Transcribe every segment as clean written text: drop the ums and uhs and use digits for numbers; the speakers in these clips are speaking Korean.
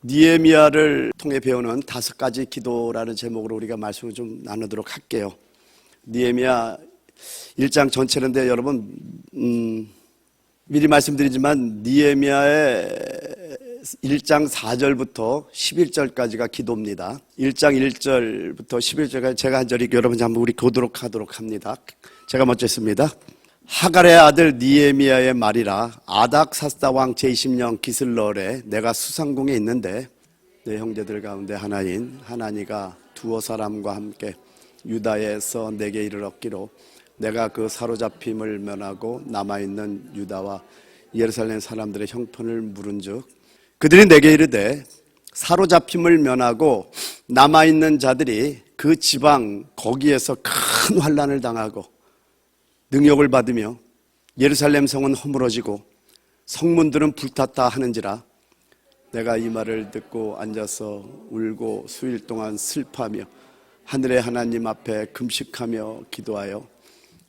느헤미야를 통해 배우는 5가지 기도라는 제목으로 우리가 말씀을 좀 나누도록 할게요. 느헤미야 1장 전체인데 여러분 미리 말씀드리지만 느헤미야의 1장 4절부터 11절까지가 기도입니다. 1장 1절부터 11절까지 제가 한 절이 여러분 한번 우리 교도록 하도록 합니다. 제가 먼저 했습니다. 하갈의 아들 느헤미야의 말이라. 아닥사스다 왕 제20년 기슬러에 내가 수상궁에 있는데 내 형제들 가운데 하나인 하나니가 두어 사람과 함께 유다에서 내게 이르렀기로 내가 그 사로잡힘을 면하고 남아있는 유다와 예루살렘 사람들의 형편을 물은즉 그들이 내게 이르되 사로잡힘을 면하고 남아있는 자들이 그 지방 거기에서 큰 환난을 당하고 능욕을 받으며 예루살렘 성은 허물어지고 성문들은 불탔다 하는지라. 내가 이 말을 듣고 앉아서 울고 수일 동안 슬퍼하며 하늘의 하나님 앞에 금식하며 기도하여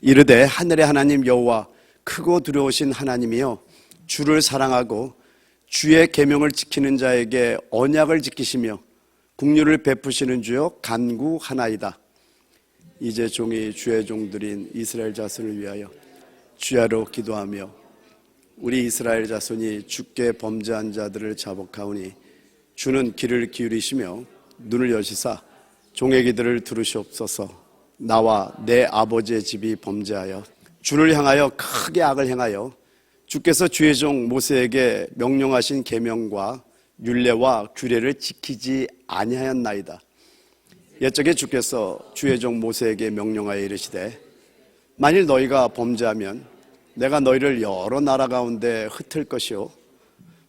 이르되 하늘의 하나님 여호와 크고 두려우신 하나님이여 주를 사랑하고 주의 계명을 지키는 자에게 언약을 지키시며 국류를 베푸시는 주여 간구하나이다. 이제 종이 주의 종들인 이스라엘 자손을 위하여 주야로 기도하며 우리 이스라엘 자손이 주께 범죄한 자들을 자복하오니 주는 귀를 기울이시며 눈을 여시사 종의 기도를 들으시옵소서. 나와 내 아버지의 집이 범죄하여 주를 향하여 크게 악을 행하여 주께서 주의 종 모세에게 명령하신 계명과 율례와 규례를 지키지 아니하였나이다. 옛적에 주께서 주의 종 모세에게 명령하여 이르시되 만일 너희가 범죄하면 내가 너희를 여러 나라 가운데 흩을 것이요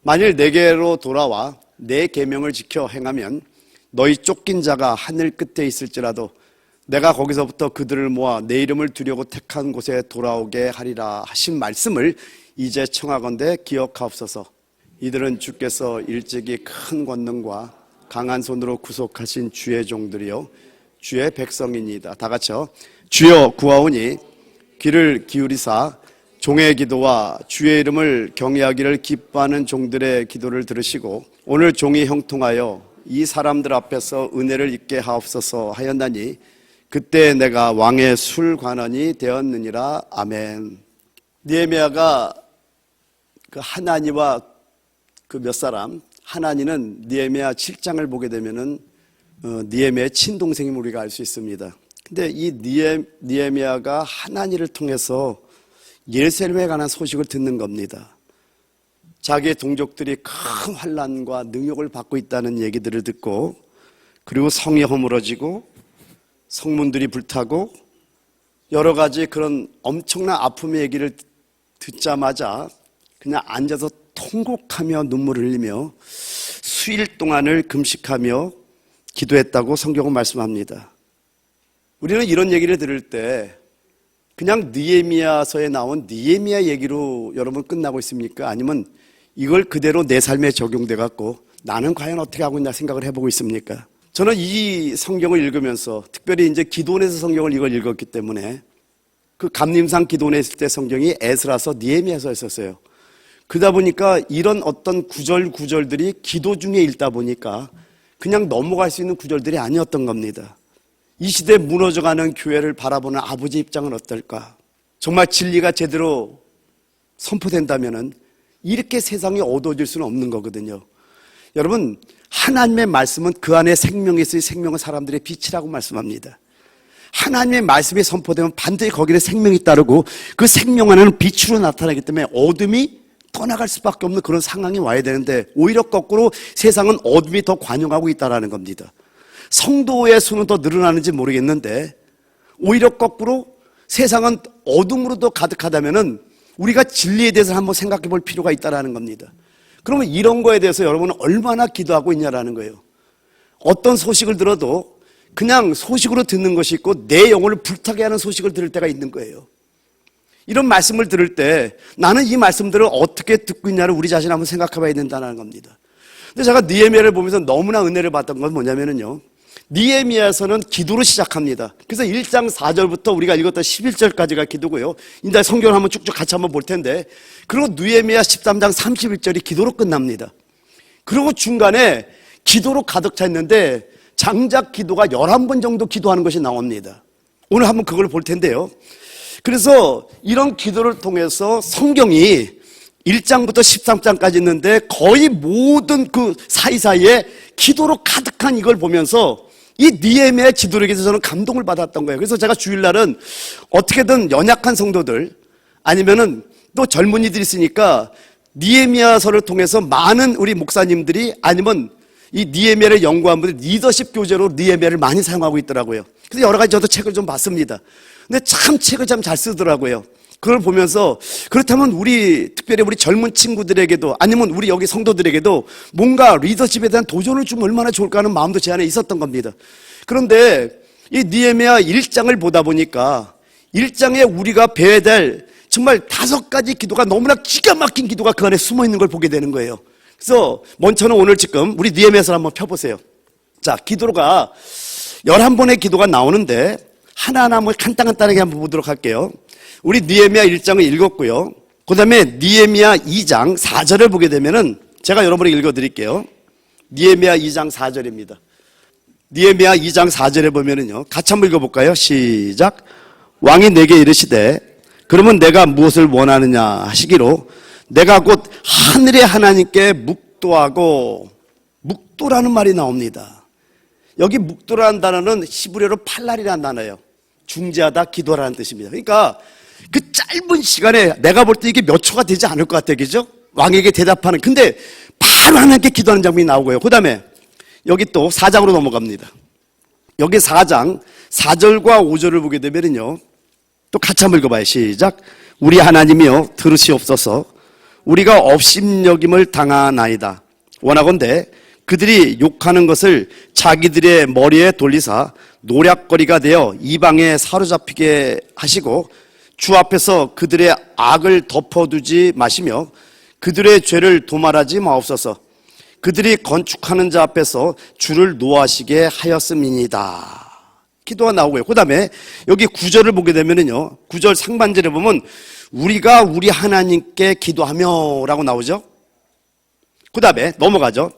만일 내게로 돌아와 내 계명을 지켜 행하면 너희 쫓긴 자가 하늘 끝에 있을지라도 내가 거기서부터 그들을 모아 내 이름을 두려고 택한 곳에 돌아오게 하리라 하신 말씀을 이제 청하건대 기억하옵소서. 이들은 주께서 일찍이 큰 권능과 강한 손으로 구속하신 주의 종들이요 주의 백성이니이다. 다 같이요. 주여 구하오니 귀를 기울이사 종의 기도와 주의 이름을 경외하기를 기뻐하는 종들의 기도를 들으시고 오늘 종이 형통하여 이 사람들 앞에서 은혜를 입게 하옵소서 하였나니 그때 내가 왕의 술관원이 되었느니라. 아멘. 느헤미야가 그 하나니와 그 몇 사람, 하나니는 느헤미야 7장을 보게 되면은 느헤미야의 친동생임을 우리가 알 수 있습니다. 근데 이 느헤미야가 하나니를 통해서 예루살렘에 관한 소식을 듣는 겁니다. 자기의 동족들이 큰 환난과 능욕을 받고 있다는 얘기들을 듣고 그리고 성이 허물어지고 성문들이 불타고 여러 가지 그런 엄청난 아픔의 얘기를 듣자마자 그냥 앉아서 통곡하며 눈물을 흘리며 수일 동안을 금식하며 기도했다고 성경은 말씀합니다. 우리는 이런 얘기를 들을 때 그냥 느헤미야서에 나온 느헤미야 얘기로 여러분 끝나고 있습니까? 아니면 이걸 그대로 내 삶에 적용돼 갖고 나는 과연 어떻게 하고 있나 생각을 해보고 있습니까? 저는 이 성경을 읽으면서 특별히 이제 기도원에서 성경을 이걸 읽었기 때문에 그 감림산 기도원에 있을 때 성경이 에스라서 느헤미야서였었어요. 그러다 보니까 이런 어떤 구절들이 기도 중에 읽다 보니까 그냥 넘어갈 수 있는 구절들이 아니었던 겁니다. 이 시대에 무너져가는 교회를 바라보는 아버지 입장은 어떨까? 정말 진리가 제대로 선포된다면은 이렇게 세상이 어두워질 수는 없는 거거든요. 여러분, 하나님의 말씀은 그 안에 생명이 있으니 생명은 사람들의 빛이라고 말씀합니다. 하나님의 말씀이 선포되면 반드시 거기에 생명이 따르고 그 생명 안에는 빛으로 나타나기 때문에 어둠이 떠나갈 수밖에 없는 그런 상황이 와야 되는데 오히려 거꾸로 세상은 어둠이 더 관영하고 있다는 겁니다. 성도의 수는 더 늘어나는지 모르겠는데 오히려 거꾸로 세상은 어둠으로 더 가득하다면 우리가 진리에 대해서 한번 생각해 볼 필요가 있다는 겁니다. 그러면 이런 거에 대해서 여러분은 얼마나 기도하고 있냐라는 거예요. 어떤 소식을 들어도 그냥 소식으로 듣는 것이 있고 내 영혼을 불타게 하는 소식을 들을 때가 있는 거예요. 이런 말씀을 들을 때 나는 이 말씀들을 어떻게 듣고 있냐를 우리 자신 한번 생각해 봐야 된다는 겁니다. 근데 제가 느헤미야를 보면서 너무나 은혜를 받던 건 뭐냐면요. 느헤미야에서는 기도로 시작합니다. 그래서 1장 4절부터 우리가 읽었던 11절까지가 기도고요. 이제 성경을 한번 쭉쭉 같이 한번 볼 텐데 그리고 느헤미야 13장 31절이 기도로 끝납니다. 그리고 중간에 기도로 가득 차 있는데 장작 기도가 11번 정도 기도하는 것이 나옵니다. 오늘 한번 그걸 볼 텐데요. 그래서 이런 기도를 통해서 성경이 1장부터 13장까지 있는데 거의 모든 그 사이사이에 기도로 가득한 이걸 보면서 이 느헤미야의 기도력에서 저는 감동을 받았던 거예요. 그래서 제가 주일날은 어떻게든 연약한 성도들 아니면은 또 젊은이들이 있으니까 느헤미야서를 통해서 많은 우리 목사님들이 아니면 이 느헤미야를 연구한 분들이 리더십 교재로 느헤미야를 많이 사용하고 있더라고요. 그래서 여러 가지 저도 책을 좀 봤습니다. 근데 참 책을 참 잘 쓰더라고요. 그걸 보면서 그렇다면 특별히 우리 젊은 친구들에게도 아니면 우리 여기 성도들에게도 뭔가 리더십에 대한 도전을 주면 얼마나 좋을까 하는 마음도 제 안에 있었던 겁니다. 그런데 이 느헤미야 1장을 보다 보니까 1장에 우리가 배워야 될 정말 5가지 기도가 너무나 기가 막힌 기도가 그 안에 숨어 있는 걸 보게 되는 거예요. 그래서 먼저는 오늘 지금 우리 느헤미야서를 한번 펴보세요. 자, 기도가 11번의 기도가 나오는데 하나하나 한번 간단하게 한번 보도록 할게요. 우리 느헤미야 1장을 읽었고요. 그 다음에 느헤미야 2장 4절을 보게 되면은 제가 여러분에게 읽어드릴게요. 느헤미야 2장 4절입니다. 느헤미야 2장 4절에 보면은요, 같이 한번 읽어볼까요? 시작. 왕이 내게 이르시되 그러면 내가 무엇을 원하느냐 하시기로 내가 곧 하늘의 하나님께 묵도하고, 묵도라는 말이 나옵니다. 여기 묵도라는 단어는 히브리어로 팔랄이라는 단어예요. 중재하다, 기도하라는 뜻입니다. 그러니까 그 짧은 시간에 내가 볼 때 이게 몇 초가 되지 않을 것 같아요. 그죠? 왕에게 대답하는. 근데 바로 하나님께 기도하는 장면이 나오고요. 그 다음에 여기 또 4장으로 넘어갑니다. 여기 4장 4절과 5절을 보게 되면요, 또 같이 한번 읽어봐요. 시작. 우리 하나님이여 들으시옵소서. 우리가 업심여김을 당하나이다. 원하건대 그들이 욕하는 것을 자기들의 머리에 돌리사 노략거리가 되어 이방에 사로잡히게 하시고 주 앞에서 그들의 악을 덮어두지 마시며 그들의 죄를 도말하지 마옵소서. 그들이 건축하는 자 앞에서 주를 노하시게 하였음이니이다. 기도가 나오고요. 그 다음에 여기 9절을 보게 되면은요, 9절 상반절에 보면 우리가 우리 하나님께 기도하며 라고 나오죠. 그 다음에 넘어가죠.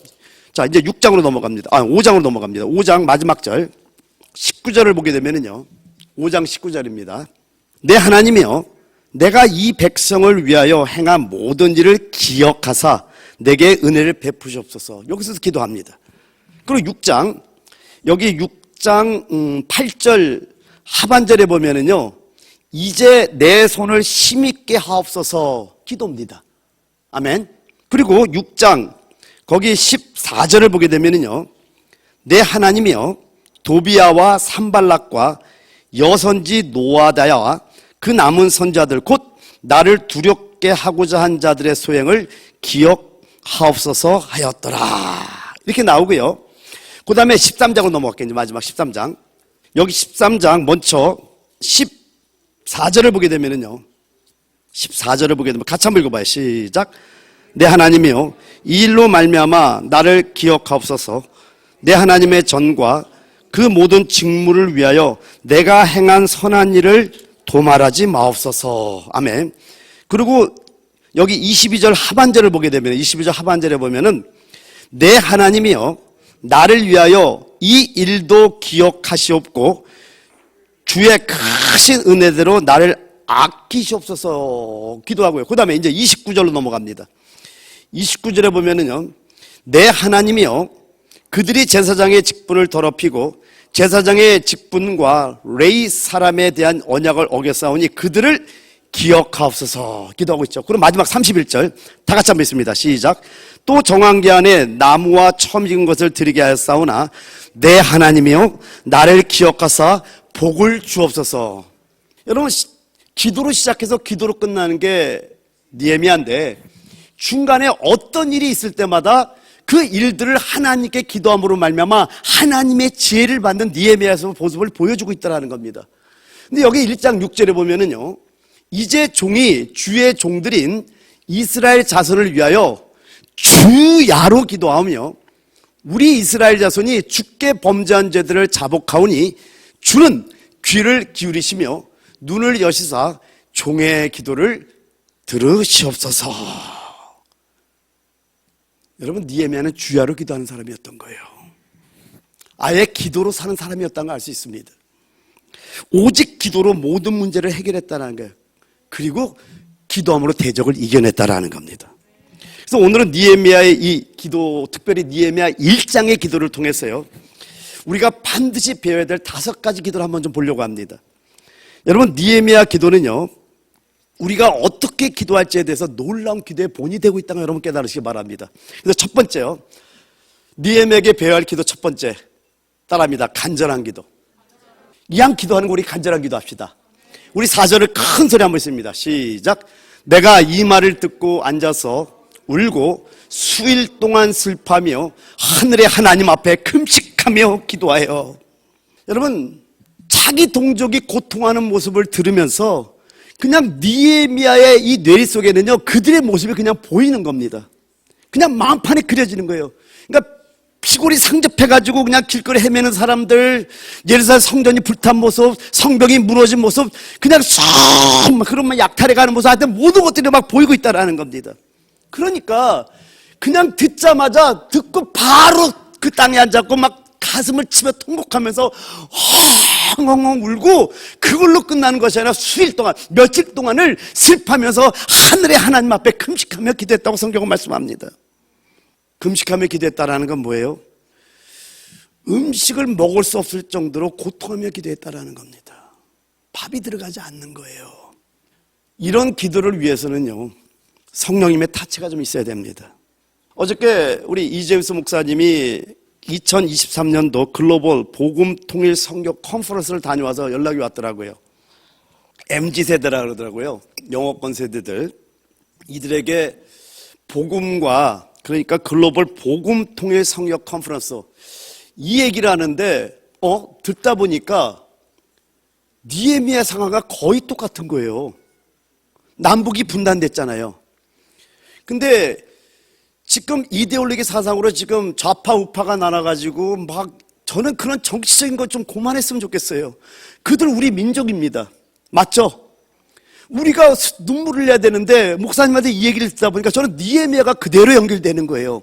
자, 이제 6장으로 넘어갑니다. 5장으로 넘어갑니다. 5장 마지막 절 19절을 보게 되면은요, 5장 19절입니다. 내 하나님이여 내가 이 백성을 위하여 행한 모든 일을 기억하사 내게 은혜를 베푸시옵소서. 여기서 기도합니다. 그리고 6장 여기 6장 8절 하반절에 보면은요, 이제 내 손을 힘있게 하옵소서 기도입니다. 아멘. 그리고 6장 거기 14절을 보게 되면은요, 내 하나님이여 도비야와 산발락과 여선지 노아다야와 그 남은 선자들 곧 나를 두렵게 하고자 한 자들의 소행을 기억하옵소서 하였더라. 이렇게 나오고요. 그 다음에 13장으로 넘어갈게요. 마지막 13장. 여기 13장 먼저 14절을 보게 되면은요, 14절을 보게 되면 같이 한번 읽어봐요. 시작. 내 하나님이여 이 일로 말미암아 나를 기억하옵소서. 내 하나님의 전과 그 모든 직무를 위하여 내가 행한 선한 일을 도말하지 마옵소서. 아멘. 그리고 여기 22절 하반절을 보게 되면 22절 하반절에 보면은 내 하나님이여 나를 위하여 이 일도 기억하시옵고 주의 크신 은혜대로 나를 아끼시옵소서 기도하고요. 그 다음에 이제 29절로 넘어갑니다. 29절에 보면은요, 내 하나님이여 그들이 제사장의 직분을 더럽히고 제사장의 직분과 레위 사람에 대한 언약을 어겼사오니 그들을 기억하옵소서 기도하고 있죠. 그럼 마지막 31절 다 같이 한번 읽습니다. 시작. 또 정한기 안에 나무와 처음 익은 것을 드리게 하였사오나 내 하나님이여 나를 기억하사 복을 주옵소서. 여러분, 기도로 시작해서 기도로 끝나는 게 느헤미야인데 중간에 어떤 일이 있을 때마다 그 일들을 하나님께 기도함으로 말미암아 하나님의 지혜를 받는 느헤미야에서 모습을 보여주고 있다는 겁니다. 근데 여기 1장 6절에 보면은요, 이제 종이 주의 종들인 이스라엘 자손을 위하여 주야로 기도하며 우리 이스라엘 자손이 주께 범죄한 죄들을 자복하오니 주는 귀를 기울이시며 눈을 여시사 종의 기도를 들으시옵소서. 여러분, 느헤미야는 주야로 기도하는 사람이었던 거예요. 아예 기도로 사는 사람이었다는 걸 알 수 있습니다. 오직 기도로 모든 문제를 해결했다는 거예요. 그리고 기도함으로 대적을 이겨냈다라는 겁니다. 그래서 오늘은 느헤미야의 이 기도, 특별히 느헤미야 1장의 기도를 통해서요, 우리가 반드시 배워야 될 5가지 기도를 한번 좀 보려고 합니다. 여러분, 느헤미야 기도는요, 우리가 어떻게 기도할지에 대해서 놀라운 기도의 본이 되고 있다는 걸 여러분 깨달으시기 바랍니다. 그래서 첫 번째요, 느헤미야에게 배워야 할 기도 첫 번째, 따라합니다. 간절한 기도. 이왕 기도하는 거 우리 간절한 기도 합시다. 우리 4절을 큰 소리 한번 있습니다. 시작. 내가 이 말을 듣고 앉아서 울고 수일 동안 슬퍼하며 하늘의 하나님 앞에 금식하며 기도하여. 여러분, 자기 동족이 고통하는 모습을 들으면서 그냥 느헤미야의 이 뇌리 속에는요, 그들의 모습이 그냥 보이는 겁니다. 그냥 마음판에 그려지는 거예요. 그러니까 피골이 상접해가지고 그냥 길거리 헤매는 사람들, 예루살렘 성전이 불탄 모습, 성벽이 무너진 모습, 그냥 그런 약탈해 가는 모습, 하여튼 모든 것들이 막 보이고 있다는 겁니다. 그러니까 그냥 듣자마자 듣고 바로 그 땅에 앉았고 막 가슴을 치며 통곡하면서 헝헝 울고, 그걸로 끝나는 것이 아니라 수일 동안, 며칠 동안을 슬퍼하면서 하늘의 하나님 앞에 금식하며 기도했다고 성경은 말씀합니다. 금식하며 기도했다라는 건 뭐예요? 음식을 먹을 수 없을 정도로 고통하며 기도했다라는 겁니다. 밥이 들어가지 않는 거예요. 이런 기도를 위해서는요, 성령님의 타치가 좀 있어야 됩니다. 어저께 우리 이재우스 목사님이 2023년도 글로벌 복음 통일 선교 컨퍼런스를 다녀와서 연락이 왔더라고요. MZ세대라 그러더라고요. 영어권 세대들. 이들에게 복음과, 그러니까 글로벌 복음 통일 선교 컨퍼런스, 이 얘기를 하는데 듣다 보니까 느헤미야 상황과 거의 똑같은 거예요. 남북이 분단됐잖아요. 근데 지금 이데올로기 사상으로 지금 좌파 우파가 나눠가지고 막, 저는 그런 정치적인 것 좀 그만했으면 좋겠어요. 그들 우리 민족입니다. 맞죠? 우리가 눈물을 흘려야 되는데 목사님한테 이 얘기를 듣다 보니까 저는 느헤미야가 그대로 연결되는 거예요.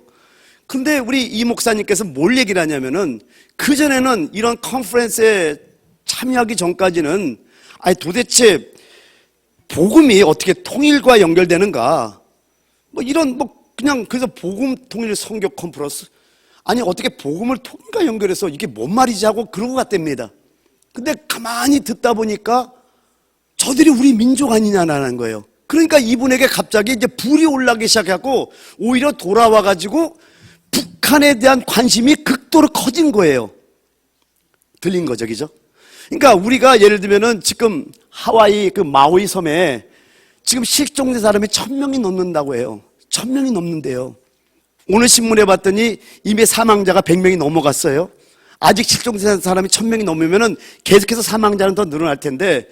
근데 우리 이 목사님께서 뭘 얘기를 하냐면은, 그전에는 이런 컨퍼런스에 참여하기 전까지는 아니 도대체 복음이 어떻게 통일과 연결되는가, 뭐 이런 그냥 그래서 복음 통일 선교 컨퍼런스, 아니 어떻게 복음을 통일과 연결해서 이게 뭔 말이지 하고 그러고 갔답니다. 근데 가만히 듣다 보니까 저들이 우리 민족 아니냐라는 거예요. 그러니까 이분에게 갑자기 이제 불이 올라가기 시작하고 오히려 돌아와가지고 북한에 대한 관심이 극도로 커진 거예요. 들린 거죠, 그죠? 그러니까 우리가 예를 들면은 지금 하와이 그 마우이 섬에 지금 실종된 사람이 1000명이 넘는다고 해요. 1000명이 넘는데요. 오늘 신문에 봤더니 이미 사망자가 100명이 넘어갔어요. 아직 실종된 사람이 1000명이 넘으면은 계속해서 사망자는 더 늘어날 텐데,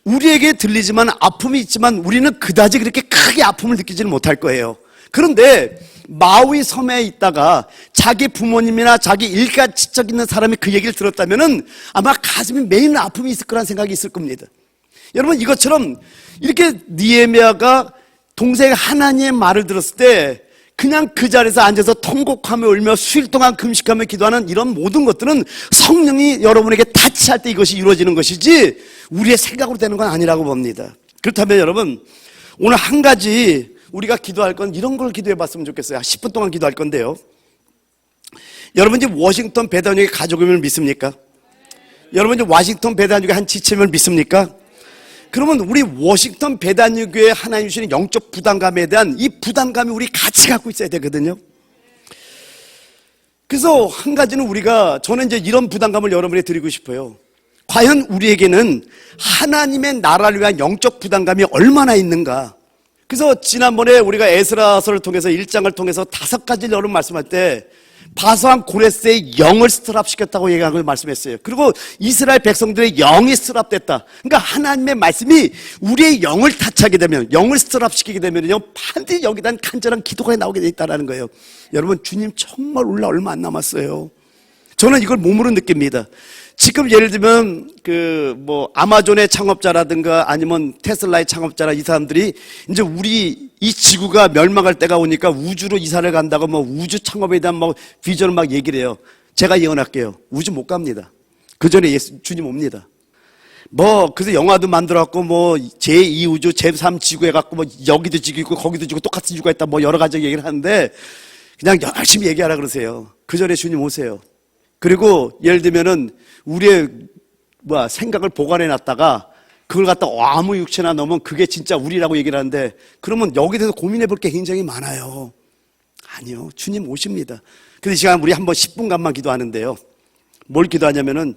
우리에게 들리지만 아픔이 있지만 우리는 그다지 그렇게 크게 아픔을 느끼지는 못할 거예요. 그런데 마우이 섬에 있다가 자기 부모님이나 자기 일가 친척 있는 사람이 그 얘기를 들었다면은 아마 가슴이 메이는 아픔이 있을 거란 생각이 있을 겁니다. 여러분, 이것처럼 이렇게 느헤미야가 동생 하나님의 말을 들었을 때 그냥 그 자리에서 앉아서 통곡하며 울며 수일 동안 금식하며 기도하는 이런 모든 것들은 성령이 여러분에게 타치할 때 이것이 이루어지는 것이지 우리의 생각으로 되는 건 아니라고 봅니다. 그렇다면 여러분, 오늘 한 가지 우리가 기도할 건 이런 걸 기도해 봤으면 좋겠어요. 10분 동안 기도할 건데요, 여러분 이제 워싱턴 배단역의 가족임을 믿습니까? 여러분 이제 워싱턴 배단역의 한 지체임을 믿습니까? 그러면 우리 워싱턴 배단유교회 하나님 주시는 영적 부담감에 대한 이 부담감이 우리 같이 갖고 있어야 되거든요. 그래서 한 가지는 저는 이제 이런 부담감을 여러분에게 드리고 싶어요. 과연 우리에게는 하나님의 나라를 위한 영적 부담감이 얼마나 있는가. 그래서 지난번에 우리가 에스라서를 통해서 1장을 통해서 5가지를 여러분 말씀할 때 바사왕 고레스의 영을 스트랍시켰다고 얘기한 걸 말씀했어요. 그리고 이스라엘 백성들의 영이 스트랍됐다. 그러니까 하나님의 말씀이 우리의 영을 타치하게 되면, 영을 스트랍시키게 되면요, 반드시 여기다 간절한 기도가 나오게 돼 있다는 거예요. 여러분, 주님 정말 올라 얼마 안 남았어요. 저는 이걸 몸으로 느낍니다. 지금 예를 들면 아마존의 창업자라든가 아니면 테슬라의 창업자라 이 사람들이 이제 우리 이 지구가 멸망할 때가 오니까 우주로 이사를 간다고 뭐 우주 창업에 대한 뭐 비전을 막 얘기를 해요. 제가 예언할게요. 우주 못 갑니다. 그 전에 주님 옵니다. 뭐 그래서 영화도 만들어갖고 뭐 제2우주 제3지구 해갖고 뭐 여기도 지구 있고 거기도 지구 똑같은 지구가 있다 뭐 여러 가지 얘기를 하는데 그냥 열심히 얘기하라 그러세요. 그 전에 주님 오세요. 그리고 예를 들면은 우리의 생각을 보관해 놨다가 그걸 갖다 아무 육체나 넣으면 그게 진짜 우리라고 얘기를 하는데 그러면 여기에 대해서 고민해 볼 게 굉장히 많아요. 아니요. 주님 오십니다. 그래서 이 시간 우리 한번 10분간만 기도하는데요. 뭘 기도하냐면은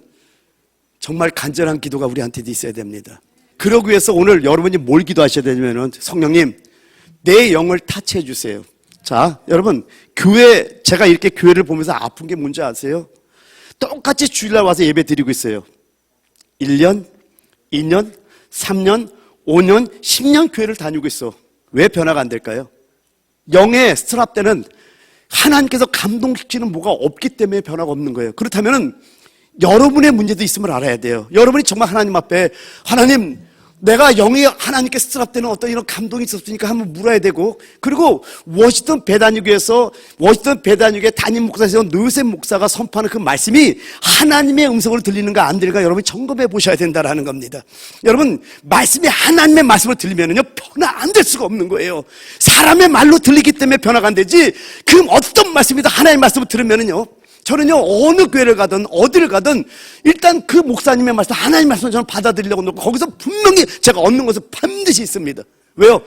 정말 간절한 기도가 우리한테도 있어야 됩니다. 그러기 위해서 오늘 여러분이 뭘 기도하셔야 되냐면은 성령님 내 영을 타치해 주세요. 자, 여러분 교회 제가 이렇게 교회를 보면서 아픈 게 뭔지 아세요? 똑같이 주일날 와서 예배 드리고 있어요. 1년, 2년, 3년, 5년, 10년 교회를 다니고 있어. 왜 변화가 안 될까요? 영의 스트랍 때는 하나님께서 감동시키는 뭐가 없기 때문에 변화가 없는 거예요. 그렇다면은 여러분의 문제도 있음을 알아야 돼요. 여러분이 정말 하나님 앞에 하나님 내가 영이 하나님께 스트랍 때는 어떤 이런 감동이 있었으니까 한번 물어야 되고 그리고 워싱턴 배단위교에서 워싱턴 배단위교의 담임 목사에서 느세 목사가 선포하는 그 말씀이 하나님의 음성으로 들리는가 안 들리는가 여러분이 점검해 보셔야 된다라는 겁니다. 여러분 말씀이 하나님의 말씀으로 들리면은요 변화 안 될 수가 없는 거예요. 사람의 말로 들리기 때문에 변화가 안 되지 그 어떤 말씀이든 하나님의 말씀을 들으면은요 저는요 어느 교회를 가든 어디를 가든 일단 그 목사님의 말씀 하나님의 말씀을 저는 받아들이려고 놓고 거기서 분명히 제가 얻는 것은 반드시 있습니다. 왜요?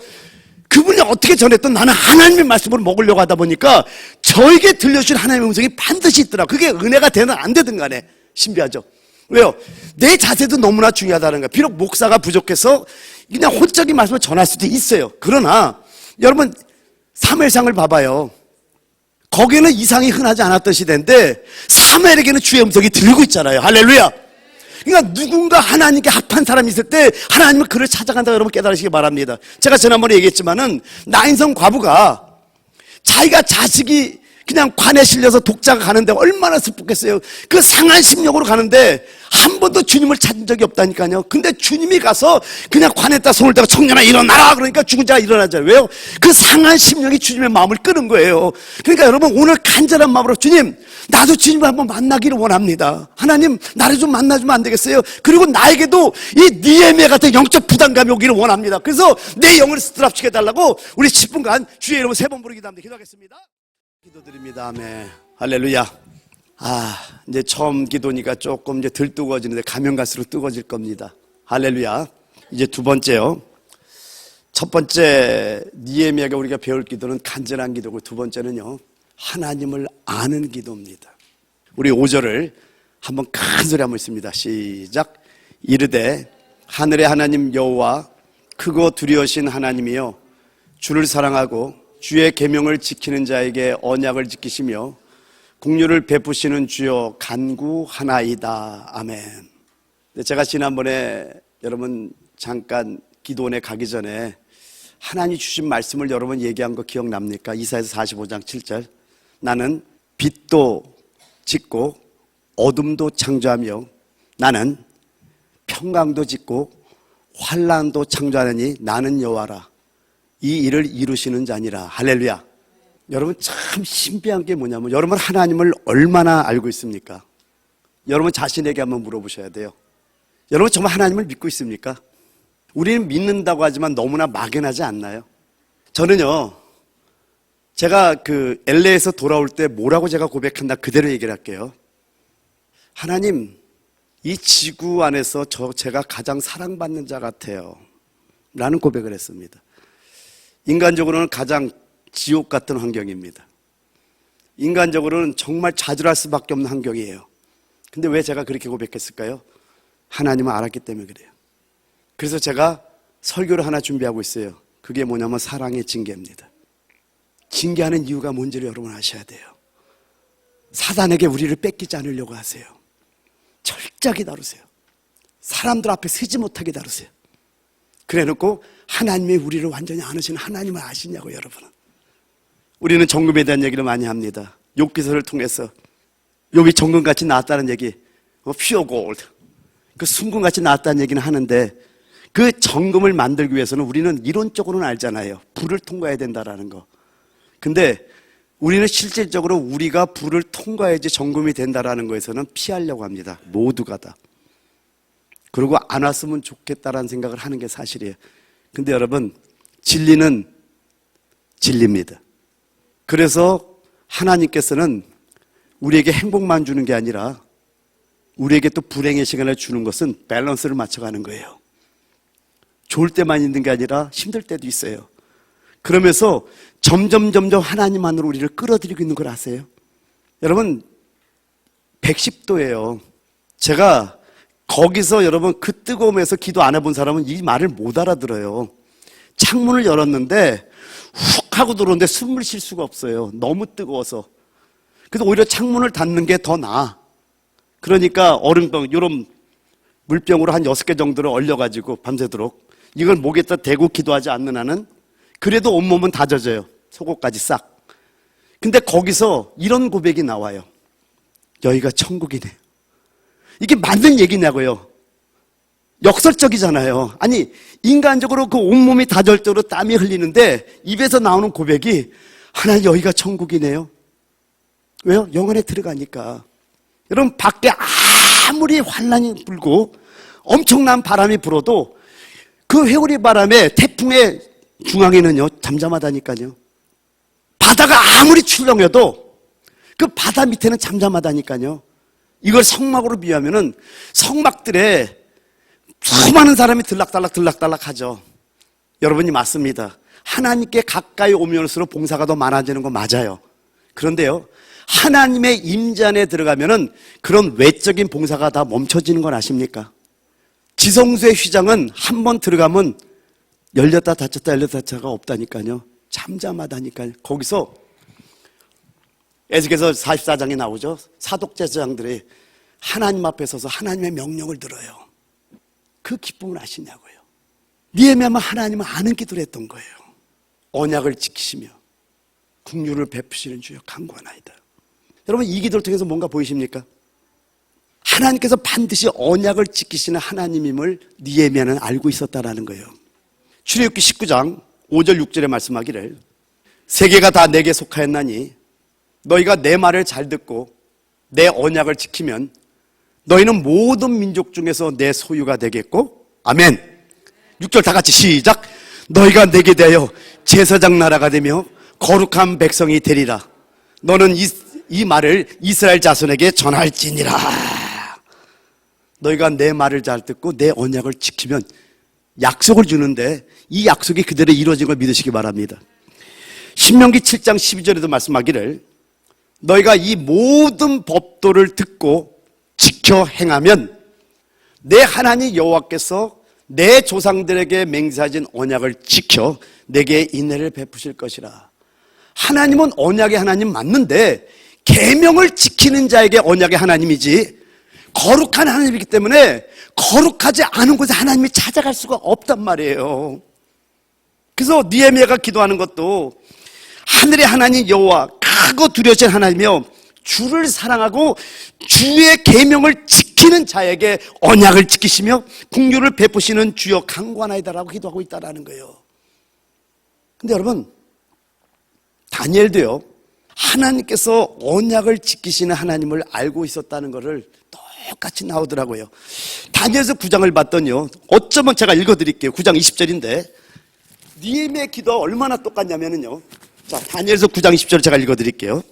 그분이 어떻게 전했든 나는 하나님의 말씀으로 먹으려고 하다 보니까 저에게 들려주신 하나님의 음성이 반드시 있더라. 그게 은혜가 되든 안 되든 간에 신비하죠. 왜요? 내 자세도 너무나 중요하다는 거예요. 비록 목사가 부족해서 그냥 혼적인 말씀을 전할 수도 있어요. 그러나 여러분 사무엘상을 봐봐요. 거기는 이상이 흔하지 않았던 시대인데 사무엘에게는 주의 음성이 들리고 있잖아요. 할렐루야. 그러니까 누군가 하나님께 합한 사람이 있을 때 하나님은 그를 찾아간다 여러분 깨달으시기 바랍니다. 제가 지난번에 얘기했지만은 나인성 과부가 자기가 자식이 그냥 관에 실려서 독자가 가는데 얼마나 슬펐겠어요. 그 상한 심령으로 가는데 한 번도 주님을 찾은 적이 없다니까요. 근데 주님이 가서 그냥 관에다 손을 대고 청년아 일어나라 그러니까 죽은 자가 일어나잖아요. 왜요? 그 상한 심령이 주님의 마음을 끄는 거예요. 그러니까 여러분 오늘 간절한 마음으로 주님 나도 주님을 한번 만나기를 원합니다. 하나님 나를 좀 만나주면 안 되겠어요? 그리고 나에게도 이 니에미아 같은 영적 부담감이 오기를 원합니다. 그래서 내 영을 스트랍시켜달라고 우리 10분간 주의 이름을 3번 부르기도 합니다. 기도하겠습니다. 기도드립니다. 아멘. 할렐루야. 이제 처음 기도니까 조금 이제 덜 뜨거워지는데 가면 갈수록 뜨거워질 겁니다. 할렐루야. 이제 두 번째요. 첫 번째 니에미아가 우리가 배울 기도는 간절한 기도고 두 번째는요. 하나님을 아는 기도입니다. 우리 5절을 한번 큰 소리 한번 읽습니다. 시작. 이르되 하늘의 하나님 여호와 크고 두려우신 하나님이여 주를 사랑하고 주의 계명을 지키는 자에게 언약을 지키시며 긍휼을 베푸시는 주여 간구하나이다. 아멘. 제가 지난번에 여러분 잠깐 기도원에 가기 전에 하나님 주신 말씀을 여러분 얘기한 거 기억납니까? 이사야서 45장 7절. 나는 빛도 짓고 어둠도 창조하며 나는 평강도 짓고 환란도 창조하느니 나는 여호와라. 이 일을 이루시는 자니라. 할렐루야. 여러분 참 신비한 게 뭐냐면 여러분 하나님을 얼마나 알고 있습니까? 여러분 자신에게 한번 물어보셔야 돼요. 여러분 정말 하나님을 믿고 있습니까? 우리는 믿는다고 하지만 너무나 막연하지 않나요? 저는요 제가 그 LA에서 돌아올 때 뭐라고 제가 고백한다 그대로 얘기를 할게요. 하나님 이 지구 안에서 제가 가장 사랑받는 자 같아요 라는 고백을 했습니다. 인간적으로는 가장 지옥 같은 환경입니다. 인간적으로는 정말 좌절할 수밖에 없는 환경이에요. 근데 왜 제가 그렇게 고백했을까요? 하나님을 알았기 때문에 그래요. 그래서 제가 설교를 하나 준비하고 있어요. 그게 뭐냐면 사랑의 징계입니다. 징계하는 이유가 뭔지를 여러분 아셔야 돼요. 사단에게 우리를 뺏기지 않으려고 하세요. 철저하게 다루세요. 사람들 앞에 서지 못하게 다루세요. 그래놓고 하나님이 우리를 완전히 아시는 하나님을 아시냐고 여러분은. 우리는 정금에 대한 얘기를 많이 합니다. 욥기서를 통해서 욥이 정금같이 나왔다는 얘기, pure gold, 그 순금같이 나왔다는 얘기는 하는데 그 정금을 만들기 위해서는 우리는 이론적으로는 알잖아요. 불을 통과해야 된다라는 거. 근데 우리는 실질적으로 우리가 불을 통과해야지 정금이 된다라는 거에서는 피하려고 합니다. 모두가 다. 그리고 안 왔으면 좋겠다라는 생각을 하는 게 사실이에요. 근데 여러분, 진리는 진리입니다. 그래서 하나님께서는 우리에게 행복만 주는 게 아니라 우리에게 또 불행의 시간을 주는 것은 밸런스를 맞춰가는 거예요. 좋을 때만 있는 게 아니라 힘들 때도 있어요. 그러면서 점점 하나님 안으로 우리를 끌어들이고 있는 걸 아세요? 여러분, 110도예요. 제가 거기서 여러분 그 뜨거움에서 기도 안 해본 사람은 이 말을 못 알아들어요. 창문을 열었는데 훅 하고 들어오는데 숨을 쉴 수가 없어요. 너무 뜨거워서. 그래서 오히려 창문을 닫는 게 더 나아. 그러니까 얼음병, 이런 물병으로 한 6개 정도를 얼려가지고 밤새도록 이걸 목에다 대고 기도하지 않는 한은 그래도 온몸은 다 젖어요. 속옷까지 싹. 근데 거기서 이런 고백이 나와요. 여기가 천국이네. 이게 맞는 얘기냐고요. 역설적이잖아요. 아니, 인간적으로 그 온몸이 다 젖을 정도로 땀이 흘리는데 입에서 나오는 고백이 하나님 여기가 천국이네요. 왜요? 영안에 들어가니까. 여러분, 밖에 아무리 환란이 불고 엄청난 바람이 불어도 그 회오리 바람에 태풍의 중앙에는요 잠잠하다니까요. 바다가 아무리 출렁여도 그 바다 밑에는 잠잠하다니까요. 이걸 성막으로 비유하면은 성막들에 수많은 사람이 들락달락 하죠. 여러분이 맞습니다. 하나님께 가까이 오면 올수록 봉사가 더 많아지는 거 맞아요. 그런데요, 하나님의 임재 안에 들어가면은 그런 외적인 봉사가 다 멈춰지는 건 아십니까? 지성소의 휘장은 한 번 들어가면 열렸다 닫혔다 열렸다 닫혔다가 없다니까요. 잠잠하다니까요. 거기서 에스겔서 44장에 나오죠. 사독제사장들이 하나님 앞에 서서 하나님의 명령을 들어요. 그 기쁨을 아시냐고요. 니에미야만 하나님을 아는 기도를 했던 거예요. 언약을 지키시며 긍휼을 베푸시는 주여 간구하나이다. 여러분, 이 기도를 통해서 뭔가 보이십니까? 하나님께서 반드시 언약을 지키시는 하나님임을 니에미야는 알고 있었다라는 거예요. 출애굽기 19장 5절 6절에 말씀하기를 세계가 다 내게 속하였나니 너희가 내 말을 잘 듣고 내 언약을 지키면 너희는 모든 민족 중에서 내 소유가 되겠고, 아멘. 6절 다 같이 시작. 너희가 내게 대하여 제사장 나라가 되며 거룩한 백성이 되리라. 너는 이 말을 이스라엘 자손에게 전할지니라. 너희가 내 말을 잘 듣고 내 언약을 지키면 약속을 주는데 이 약속이 그대로 이루어진 걸 믿으시기 바랍니다. 신명기 7장 12절에도 말씀하기를 너희가 이 모든 법도를 듣고 지켜 행하면 내 하나님 여호와께서 내 조상들에게 맹세하신 언약을 지켜 내게 인애를 베푸실 것이라. 하나님은 언약의 하나님 맞는데 계명을 지키는 자에게 언약의 하나님이지 거룩한 하나님이기 때문에 거룩하지 않은 곳에 하나님이 찾아갈 수가 없단 말이에요. 그래서 느헤미야가 기도하는 것도 하늘의 하나님 여호와 크고 두려우신 하나님이며 주를 사랑하고 주의 계명을 지키는 자에게 언약을 지키시며 긍휼을 베푸시는 주여 간구하나이다라고 기도하고 있다라는 거예요. 근데 여러분, 다니엘도요 하나님께서 언약을 지키시는 하나님을 알고 있었다는 것을 똑같이 나오더라고요. 다니엘서 9장을 봤더니요, 어쩌면 제가 읽어드릴게요. 9장 20절인데 느헤미야의 기도가 얼마나 똑같냐면요, 자, 다니엘서 9장 20절을 제가 읽어드릴게요.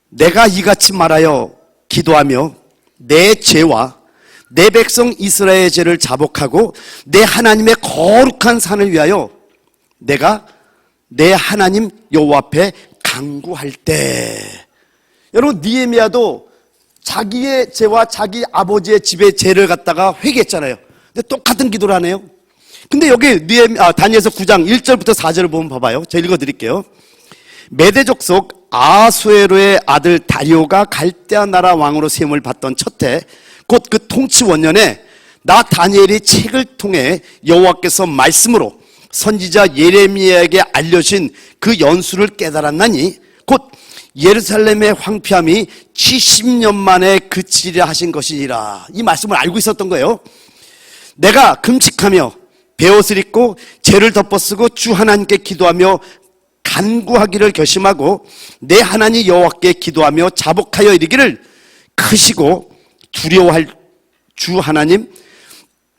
내가 이같이 말하여 기도하며 내 죄와 내 백성 이스라엘의 죄를 자복하고 내 하나님의 거룩한 산을 위하여 내가 내 하나님 여호와 앞에 간구할 때, 여러분 느헤미야도 자기의 죄와 자기 아버지의 집의 죄를 갖다가 회개했잖아요. 근데 똑같은 기도를 하네요. 근데 여기 다니엘서 9장 1절부터 4절을 보면 봐봐요. 제가 읽어드릴게요. 메대족 속 아수에로의 아들 다리오가 갈대아 나라 왕으로 세움을 받던 첫해 곧 그 통치 원년에 나 다니엘이 책을 통해 여호와께서 말씀으로 선지자 예레미야에게 알려진 그 연수를 깨달았나니 곧 예루살렘의 황폐함이 70년 만에 그치려 하신 것이니라. 이 말씀을 알고 있었던 거예요. 내가 금식하며 베옷을 입고 죄를 덮어쓰고 주 하나님께 기도하며 간구하기를 결심하고 내 하나님 여호와께 기도하며 자복하여 이르기를 크시고 두려워할 주 하나님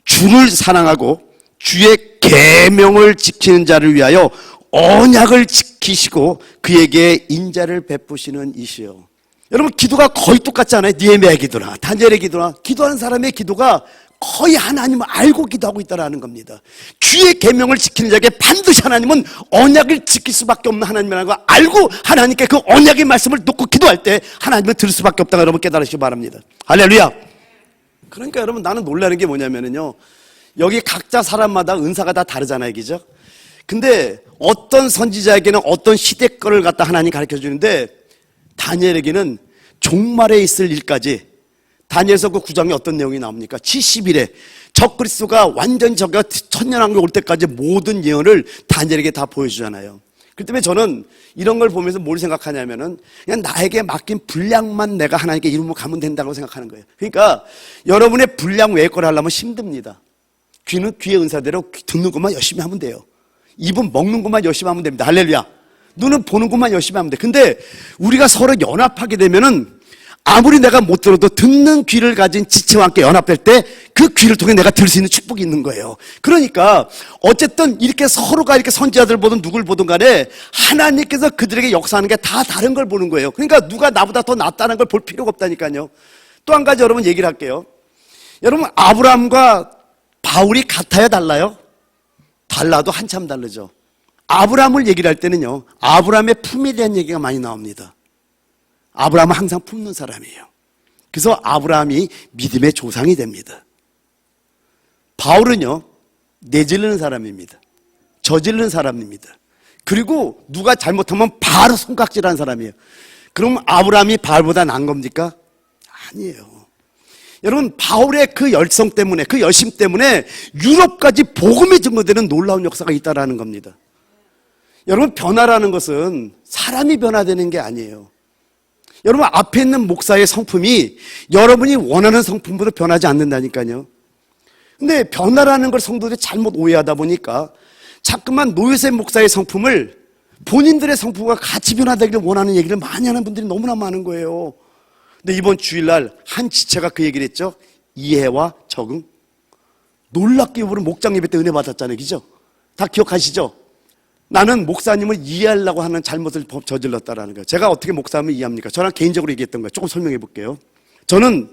주를 사랑하고 주의 계명을 지키는 자를 위하여 언약을 지키시고 그에게 인자를 베푸시는 이시여. 여러분, 기도가 거의 똑같지 않아요? 느헤미야의 기도나 다니엘의 기도나 기도하는 사람의 기도가 거의 하나님을 알고 기도하고 있다는 겁니다. 주의 계명을 지키는 자에게 반드시 하나님은 언약을 지킬 수밖에 없는 하나님이라는 걸 알고 하나님께 그 언약의 말씀을 놓고 기도할 때 하나님은 들을 수밖에 없다고 여러분 깨달으시기 바랍니다. 할렐루야. 그러니까 여러분, 나는 놀라는 게 뭐냐면요, 여기 각자 사람마다 은사가 다 다르잖아요, 그죠? 근데 어떤 선지자에게는 어떤 시대 거를 갖다 하나님이 가르쳐 주는데 다니엘에게는 종말에 있을 일까지, 다니엘서 그 9장에 어떤 내용이 나옵니까? 70일에 적그리스도가 완전 저가 천년왕국 올 때까지 모든 예언을 다니엘에게 다 보여주잖아요. 그렇기 때문에 저는 이런 걸 보면서 뭘 생각하냐면은 그냥 나에게 맡긴 분량만 내가 하나님께 이루면 가면 된다고 생각하는 거예요. 그러니까 여러분의 분량 외의 걸 하려면 힘듭니다. 귀는 귀의 은사대로 듣는 것만 열심히 하면 돼요. 입은 먹는 것만 열심히 하면 됩니다. 할렐루야. 눈은 보는 것만 열심히 하면 돼. 근데 우리가 서로 연합하게 되면은 아무리 내가 못 들어도 듣는 귀를 가진 지체와 함께 연합될 때 그 귀를 통해 내가 들을 수 있는 축복이 있는 거예요. 그러니까 어쨌든 이렇게 서로가 이렇게 선지자들 보든 누굴 보든 간에 하나님께서 그들에게 역사하는 게 다 다른 걸 보는 거예요. 그러니까 누가 나보다 더 낫다는 걸 볼 필요가 없다니까요. 또 한 가지 여러분 얘기를 할게요. 여러분, 아브라함과 바울이 같아요, 달라요? 달라도 한참 다르죠. 아브라함을 얘기를 할 때는요, 아브라함의 품에 대한 얘기가 많이 나옵니다. 아브라함은 항상 품는 사람이에요. 그래서 아브라함이 믿음의 조상이 됩니다. 바울은요, 내지르는 사람입니다. 저지르는 사람입니다. 그리고 누가 잘못하면 바로 손깍질하는 사람이에요. 그럼 아브라함이 바울보다 나은 겁니까? 아니에요. 여러분, 바울의 그 열성 때문에, 그 열심 때문에 유럽까지 복음이 증거되는 놀라운 역사가 있다는 겁니다. 여러분, 변화라는 것은 사람이 변화되는 게 아니에요. 여러분, 앞에 있는 목사의 성품이 여러분이 원하는 성품보다 변하지 않는다니까요. 근데 변화라는 걸 성도들이 잘못 오해하다 보니까 자꾸만 노예세 목사의 성품을 본인들의 성품과 같이 변화되기를 원하는 얘기를 많이 하는 분들이 너무나 많은 거예요. 근데 이번 주일날 한 지체가 그 얘기를 했죠. 이해와 적응. 놀랍게 이번에 목장 예배 때 은혜 받았잖아요, 그죠? 다 기억하시죠? 나는 목사님을 이해하려고 하는 잘못을 저질렀다라는 거예요. 제가 어떻게 목사님을 이해합니까? 저랑 개인적으로 얘기했던 거예요. 조금 설명해 볼게요. 저는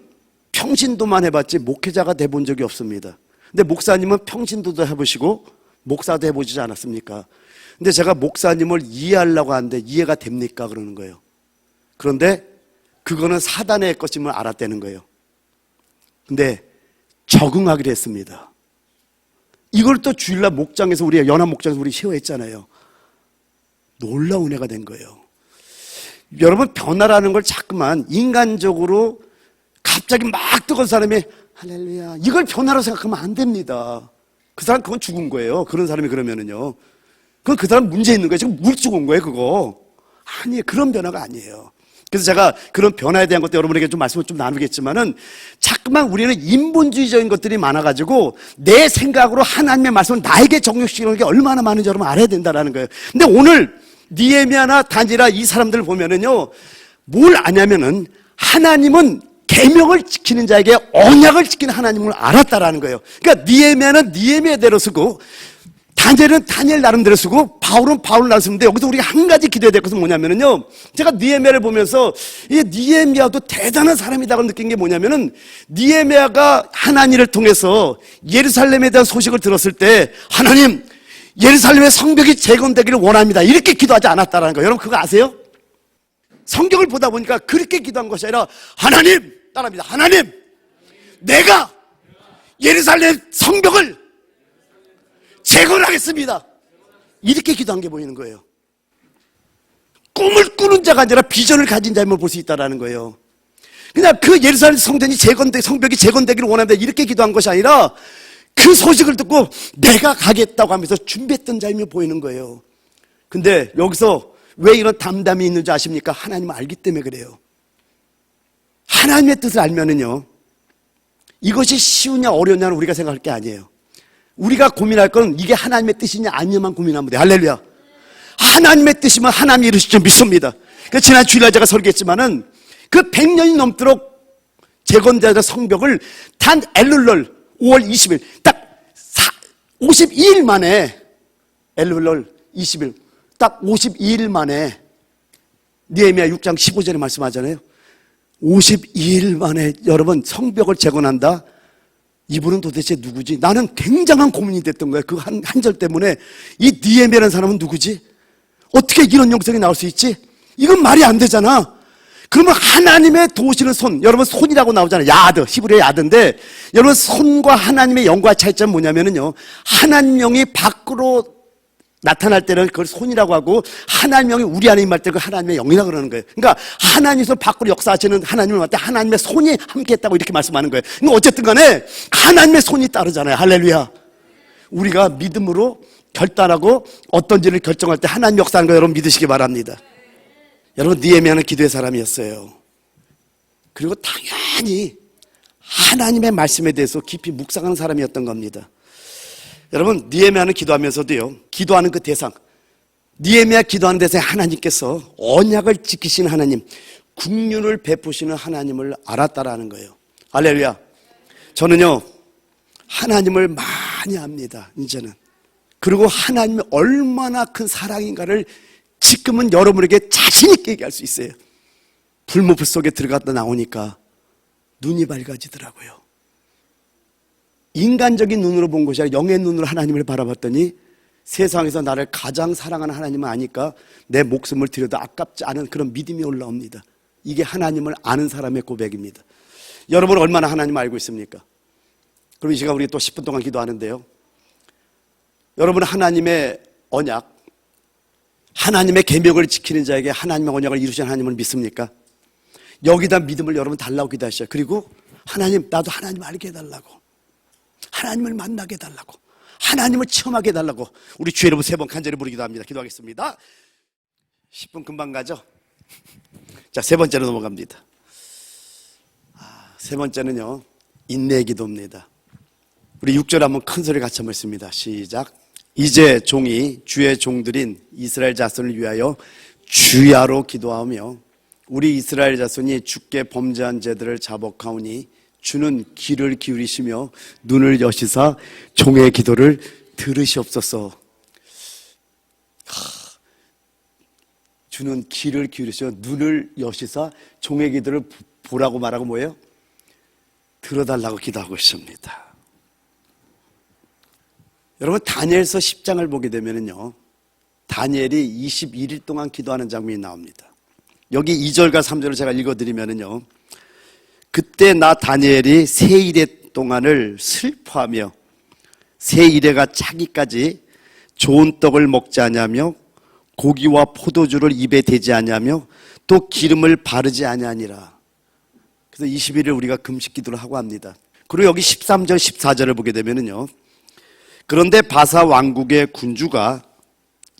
평신도만 해봤지 목회자가 돼본 적이 없습니다. 근데 목사님은 평신도도 해보시고 목사도 해보지 않았습니까? 근데 제가 목사님을 이해하려고 하는데 이해가 됩니까? 그러는 거예요. 그런데 그거는 사단의 것임을 알았다는 거예요. 근데 적응하기로 했습니다. 이걸 또 주일날 목장에서 우리가 연합 목장에서 우리 시호했잖아요. 놀라운 은혜가 된 거예요. 여러분, 변화라는 걸 자꾸만 인간적으로 갑자기 막 뜨거운 사람이 할렐루야 이걸 변화로 생각하면 안 됩니다. 그 사람 그건 죽은 거예요. 그런 사람이 그러면은요. 그건 그 사람 문제 있는 거예요. 지금 물 죽은 거예요, 그거. 아니에요. 그런 변화가 아니에요. 그래서 제가 그런 변화에 대한 것도 여러분에게 좀 말씀을 좀 나누겠지만은 자꾸만 우리는 인본주의적인 것들이 많아가지고 내 생각으로 하나님의 말씀을 나에게 적용시키는 게 얼마나 많은지 여러분 알아야 된다는 거예요. 근데 오늘 느헤미야나 다니엘이나 이 사람들을 보면은요, 뭘 아냐면은 하나님은 계명을 지키는 자에게 언약을 지키는 하나님을 알았다라는 거예요. 그러니까 느헤미야는 느헤미야대로 쓰고 다니엘은 다니엘 나름대로 쓰고 바울은 바울 나름대로 쓰는데 여기서 우리가 한 가지 기도해야 될 것은 뭐냐면은요, 제가 느헤미야를 보면서 이 느헤미야도 대단한 사람이다고 느낀 게 뭐냐면은 느헤미야가 하나님을 통해서 예루살렘에 대한 소식을 들었을 때 하나님 예루살렘의 성벽이 재건되기를 원합니다 이렇게 기도하지 않았다라는 거예요. 여러분 그거 아세요? 성경을 보다 보니까 그렇게 기도한 것이 아니라 하나님, 따라합니다. 하나님, 내가 예루살렘 성벽을 재건하겠습니다. 이렇게 기도한 게 보이는 거예요. 꿈을 꾸는 자가 아니라 비전을 가진 자임을 볼 수 있다는 거예요. 그냥 그 예루살렘 성전이 성벽이 재건되기를 원한다 이렇게 기도한 것이 아니라 그 소식을 듣고 내가 가겠다고 하면서 준비했던 자임을 보이는 거예요. 근데 여기서 왜 이런 담담이 있는지 아십니까? 하나님을 알기 때문에 그래요. 하나님의 뜻을 알면은요, 이것이 쉬우냐 어려우냐는 우리가 생각할 게 아니에요. 우리가 고민할 건 이게 하나님의 뜻이냐 아니냐만 고민하면 돼요. 할렐루야. 하나님의 뜻이면 하나님이 이루실 줄 믿습니다. 지난 주일날 제가 설교했지만은 그 100년이 넘도록 재건자의 성벽을 단 엘룰럴 5월 20일 딱 52일 만에, 엘룰럴 20일 딱 52일 만에, 느헤미야 6장 15절에 말씀하잖아요. 52일 만에 여러분 성벽을 재건한다. 이분은 도대체 누구지? 나는 굉장한 고민이 됐던 거예요. 그 한 절 때문에. 이 느헤미야라는 사람은 누구지? 어떻게 이런 영성이 나올 수 있지? 이건 말이 안 되잖아. 그러면 하나님의 도우시는 손, 여러분 손이라고 나오잖아요. 야드, 히브리어 야드인데, 여러분 손과 하나님의 영과 차이점은 뭐냐면요, 하나님 영이 밖으로 나타날 때는 그걸 손이라고 하고, 하나님 영이 우리 안에 임할 때 그 하나님의 영이라고 그러는 거예요. 그러니까 하나님에서 밖으로 역사하시는 하나님을 만날 때 하나님의 손이 함께 했다고 이렇게 말씀하는 거예요. 그러니까 어쨌든 간에 하나님의 손이 따르잖아요. 할렐루야. 우리가 믿음으로 결단하고 어떤 일을 결정할 때 하나님 역사하는 거 여러분 믿으시기 바랍니다. 여러분 느헤미야는 기도의 사람이었어요. 그리고 당연히 하나님의 말씀에 대해서 깊이 묵상하는 사람이었던 겁니다. 여러분 느헤미야는 기도하면서도요, 기도하는 그 대상, 느헤미야 기도하는 대상에 하나님께서 언약을 지키시는 하나님, 국륜을 베푸시는 하나님을 알았다라는 거예요. 할렐루야. 저는요 하나님을 많이 압니다. 이제는. 그리고 하나님이 얼마나 큰 사랑인가를 지금은 여러분에게 자신 있게 얘기할 수 있어요. 불모풀 속에 들어갔다 나오니까 눈이 밝아지더라고요. 인간적인 눈으로 본 것이 아니라 영의 눈으로 하나님을 바라봤더니 세상에서 나를 가장 사랑하는 하나님을 아니까 내 목숨을 드려도 아깝지 않은 그런 믿음이 올라옵니다. 이게 하나님을 아는 사람의 고백입니다. 여러분 얼마나 하나님을 알고 있습니까? 그럼 이 시간 우리 또 10분 동안 기도하는데요, 여러분 하나님의 언약, 하나님의 계명을 지키는 자에게 하나님의 언약을 이루신 하나님을 믿습니까? 여기다 믿음을 여러분 달라고 기도하시죠. 그리고 하나님, 나도 하나님 알게 해달라고, 하나님을 만나게 해달라고, 하나님을 체험하게 해달라고 우리 주의 이름 3번 간절히 부르기도 합니다. 기도하겠습니다. 10분 금방 가죠? 자, 3번째로 넘어갑니다. 세 번째는요, 인내의 기도입니다. 우리 6절 한번 큰 소리 같이 한번 읽습니다. 시작. 이제 종이 주의 종들인 이스라엘 자손을 위하여 주야로 기도하며 우리 이스라엘 자손이 주께 범죄한 죄들을 자복하오니 주는 귀를 기울이시며 눈을 여시사 종의 기도를 들으시옵소서. 주는 귀를 기울이시며 눈을 여시사 종의 기도를 보라고 말하고 뭐예요? 들어달라고 기도하고 있습니다. 여러분 다니엘서 10장을 보게 되면요, 다니엘이 21일 동안 기도하는 장면이 나옵니다. 여기 2절과 3절을 제가 읽어드리면요, 그때 나 다니엘이 세 이래 동안을 슬퍼하며 세 이래가 차기까지 좋은 떡을 먹지 아니하며 고기와 포도주를 입에 대지 아니하며 또 기름을 바르지 아니하니라. 그래서 21일 우리가 금식 기도를 하고 합니다. 그리고 여기 13절 14절을 보게 되면요, 그런데 바사 왕국의 군주가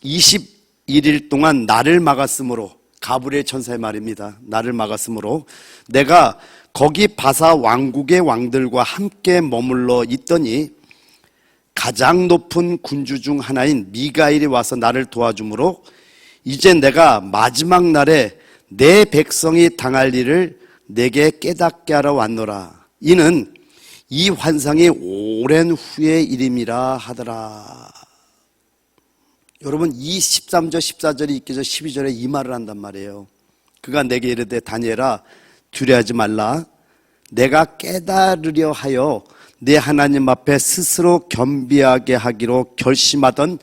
21일 동안 나를 막았으므로, 가브리엘 천사의 말입니다. 나를 막았으므로 내가 거기 바사 왕국의 왕들과 함께 머물러 있더니 가장 높은 군주 중 하나인 미가엘이 와서 나를 도와주므로 이제 내가 마지막 날에 내 백성이 당할 일을 내게 깨닫게 하러 왔노라. 이는 이 환상이 오랜 후의 일임이라 하더라. 여러분 이 13절 14절이 있기서 12절에 이 말을 한단 말이에요. 그가 내게 이르되 다니엘아 두려워하지 말라. 내가 깨달으려 하여 내 하나님 앞에 스스로 겸비하게 하기로 결심하던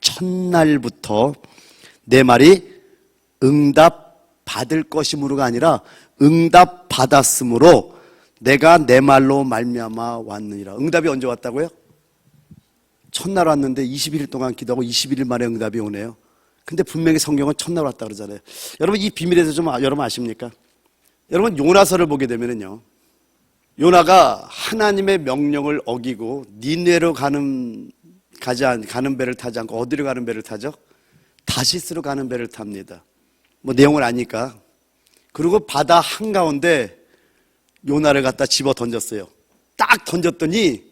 첫날부터 내 말이 응답 받을 것이므로가 아니라 응답 받았으므로 내가 내 말로 말미암아 왔느니라. 응답이 언제 왔다고요? 첫날 왔는데 21일 동안 기도하고 21일 만에 응답이 오네요. 근데 분명히 성경은 첫날 왔다 그러잖아요. 여러분 이 비밀에 대해서 좀 여러분 아십니까? 여러분 요나서를 보게 되면요, 요나가 하나님의 명령을 어기고 니네로 가는 배를 타지 않고 어디로 가는 배를 타죠? 다시스로 가는 배를 탑니다. 뭐 내용을 아니까. 그리고 바다 한가운데 요나를 갖다 집어 던졌어요. 딱 던졌더니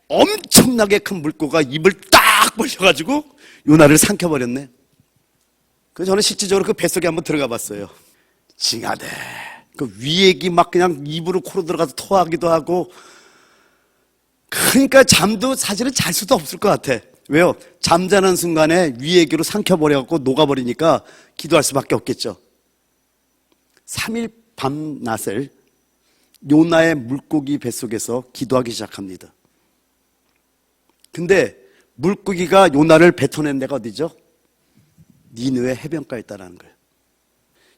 엄청나게 큰 물고가 입을 딱 벌려가지고 요나를 삼켜버렸네. 그래서 저는 실질적으로 그 뱃속에 한번 들어가 봤어요. 징하대. 그 위액이 막 그냥 입으로 코로 들어가서 토하기도 하고, 그러니까 잠도 사실은 잘 수도 없을 것 같아. 왜요? 잠자는 순간에 위액으로 삼켜버려갖고 녹아버리니까 기도할 수밖에 없겠죠. 3일 밤낮을 요나의 물고기 뱃속에서 기도하기 시작합니다. 근데 물고기가 요나를 뱉어낸 데가 어디죠? 니느웨 해변가에 있다는 거예요.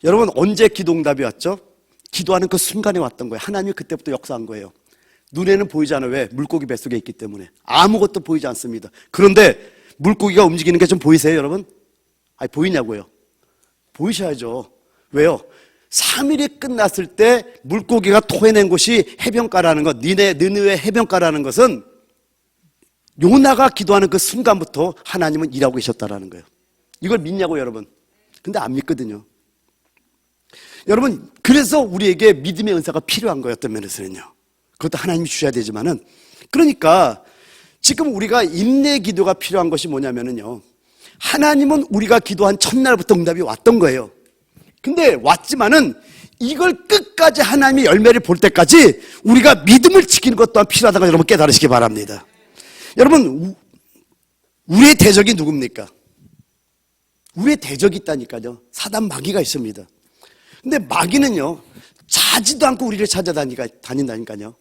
여러분, 언제 기도 응답이 왔죠? 기도하는 그 순간에 왔던 거예요. 하나님이 그때부터 역사한 거예요. 눈에는 보이지 않아요. 왜? 물고기 뱃속에 있기 때문에. 아무것도 보이지 않습니다. 그런데 물고기가 움직이는 게 좀 보이세요, 여러분? 아니, 보이냐고요? 보이셔야죠. 왜요? 3일이 끝났을 때 물고기가 토해낸 곳이 해변가라는 것, 느느웨 해변가라는 것은 요나가 기도하는 그 순간부터 하나님은 일하고 계셨다라는 거예요. 이걸 믿냐고, 여러분? 근데 안 믿거든요. 여러분, 그래서 우리에게 믿음의 은사가 필요한 거예요. 어떤 면에서는요. 그것도 하나님이 주셔야 되지만은, 그러니까 지금 우리가 인내 기도가 필요한 것이 뭐냐면은요, 하나님은 우리가 기도한 첫날부터 응답이 왔던 거예요. 근데 왔지만은 이걸 끝까지 하나님의 열매를 볼 때까지 우리가 믿음을 지키는 것 또한 필요하다는 걸 여러분 깨달으시기 바랍니다. 여러분, 우리의 대적이 누굽니까? 우리의 대적이 있다니까요. 사단 마귀가 있습니다. 근데 마귀는요, 자지도 않고 우리를 찾아다닌다니까요.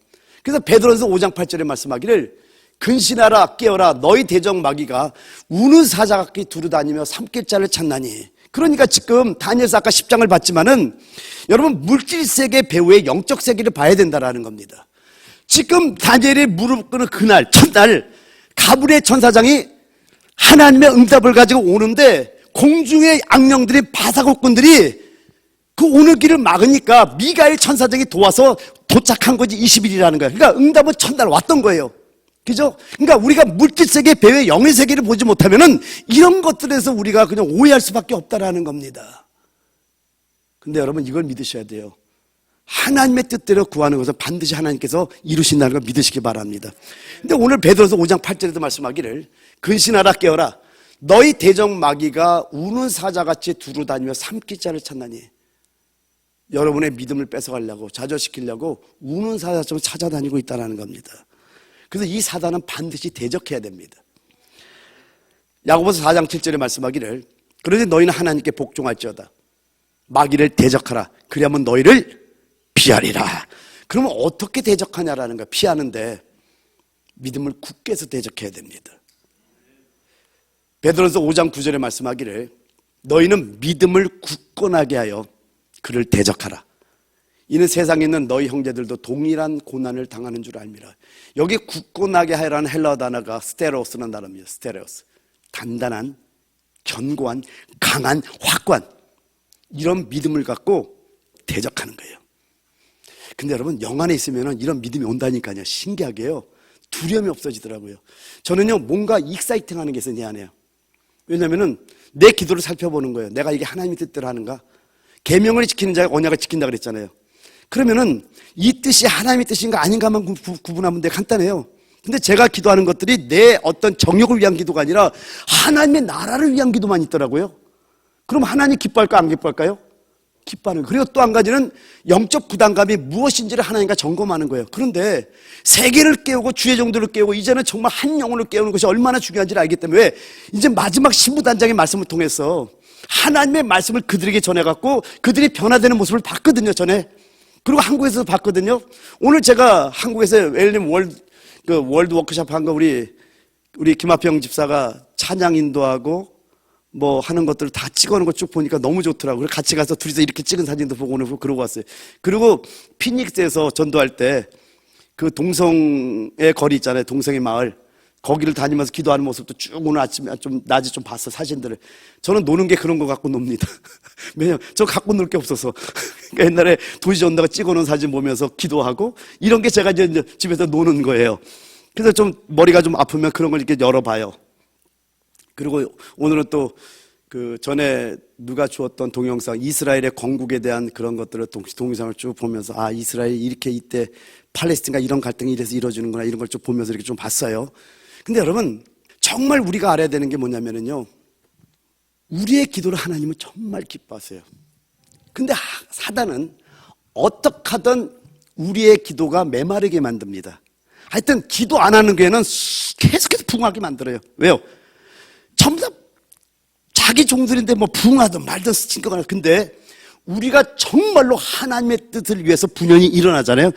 그래서 베드로전서 5장 8절에 말씀하기를, 근신하라 깨어라 너희 대적 마귀가 우는 사자같이 두루다니며 삼킬 자를 찾나니. 그러니까 지금 다니엘서 아까 10장을 봤지만은 여러분, 물질세계 배후의 영적 세계를 봐야 된다라는 겁니다. 지금 다니엘이 무릎 꿇는 그날 첫날 가브리엘 천사장이 하나님의 응답을 가지고 오는데 공중의 악령들이 바사골꾼들이 그 오는 길을 막으니까 미가엘 천사장이 도와서 도착한 거지 20일이라는 거예요. 그러니까 응답은 첫날 왔던 거예요. 그죠? 그러니까 우리가 물질세계 배후의 영의 세계를 보지 못하면은 이런 것들에서 우리가 그냥 오해할 수밖에 없다라는 겁니다. 근데 여러분, 이걸 믿으셔야 돼요. 하나님의 뜻대로 구하는 것은 반드시 하나님께서 이루신다는 걸 믿으시기 바랍니다. 근데 오늘 베드로서 5장 8절에도 말씀하기를, 근신하라 깨어라 너희 대적 마귀가 우는 사자같이 두루다니며 삼킬 자를 찾나니. 여러분의 믿음을 뺏어가려고, 좌절시키려고 우는 사자처럼 찾아다니고 있다는 겁니다. 그래서 이 사단은 반드시 대적해야 됩니다. 야고보서 4장 7절에 말씀하기를, 그러니 너희는 하나님께 복종할지어다 마귀를 대적하라 그리하면 너희를 피하리라. 그러면 어떻게 대적하냐라는 거야. 피하는데 믿음을 굳게 해서 대적해야 됩니다. 베드로서 5장 9절에 말씀하기를, 너희는 믿음을 굳건하게 하여 그를 대적하라. 이는 세상에 있는 너희 형제들도 동일한 고난을 당하는 줄 알미라. 여기 굳건하게 하라는 헬라어 단어가 스테레오스라는 단어입니다. 스테레오스. 단단한, 견고한, 강한, 확고한 이런 믿음을 갖고 대적하는 거예요. 근데 여러분, 영 안에 있으면 이런 믿음이 온다니까요. 신기하게요. 두려움이 없어지더라고요. 저는요, 뭔가 익사이팅하는 게 있어요, 내 안에요. 왜냐면은 내 기도를 살펴보는 거예요. 내가 이게 하나님의 뜻대로 하는가? 계명을 지키는 자가 언약을 지킨다 그랬잖아요. 그러면은 이 뜻이 하나님의 뜻인가 아닌가만 구분하면 되게 간단해요. 근데 제가 기도하는 것들이 내 어떤 정욕을 위한 기도가 아니라 하나님의 나라를 위한 기도만 있더라고요. 그럼 하나님 기뻐할까 안 기뻐할까요? 기뻐하는 거예요. 그리고 또 한 가지는 영적 부담감이 무엇인지를 하나님과 점검하는 거예요. 그런데 세계를 깨우고 주의 종들을 깨우고 이제는 정말 한 영혼을 깨우는 것이 얼마나 중요한지를 알기 때문에 이제 마지막 신부단장의 말씀을 통해서 하나님의 말씀을 그들에게 전해갖고 그들이 변화되는 모습을 봤거든요, 전에. 그리고 한국에서도 봤거든요. 오늘 제가 한국에서 웰림 월드 워크숍 한 거 우리 김하평 집사가 찬양 인도하고 뭐 하는 것들을 다 찍어놓은 거 쭉 보니까 너무 좋더라고요. 같이 가서 둘이서 이렇게 찍은 사진도 보고 오늘 그러고 왔어요. 그리고 피닉스에서 전도할 때 그 동성의 거리 있잖아요. 동성의 마을. 거기를 다니면서 기도하는 모습도 쭉 오늘 아침에 낮에 좀 봤어, 사진들을. 저는 노는 게 그런 거 갖고 놉니다. 왜냐면 저 갖고 놀 게 없어서. 그러니까 옛날에 도시 전도가 찍어놓은 사진 보면서 기도하고 이런 게 제가 이제 집에서 노는 거예요. 그래서 좀 머리가 좀 아프면 그런 걸 이렇게 열어봐요. 그리고 오늘은 또 그 전에 누가 주었던 동영상, 이스라엘의 건국에 대한 그런 것들을 동영상을 쭉 보면서, 아, 이스라엘이 이렇게 이때 팔레스틴과 이런 갈등이 이래서 이루어지는구나, 이런 걸 쭉 보면서 이렇게 좀 봤어요. 근데 여러분, 정말 우리가 알아야 되는 게 뭐냐면요, 우리의 기도를 하나님은 정말 기뻐하세요. 근데 사단은 어떻게 하든 우리의 기도가 메마르게 만듭니다. 하여튼 기도 안 하는 교회는 계속해서 부흥하게 만들어요. 왜요? 전부 다 자기 종들인데 뭐 부흥하든 말든 스친거나. 근데 우리가 정말로 하나님의 뜻을 위해서 분연히 일어나잖아요.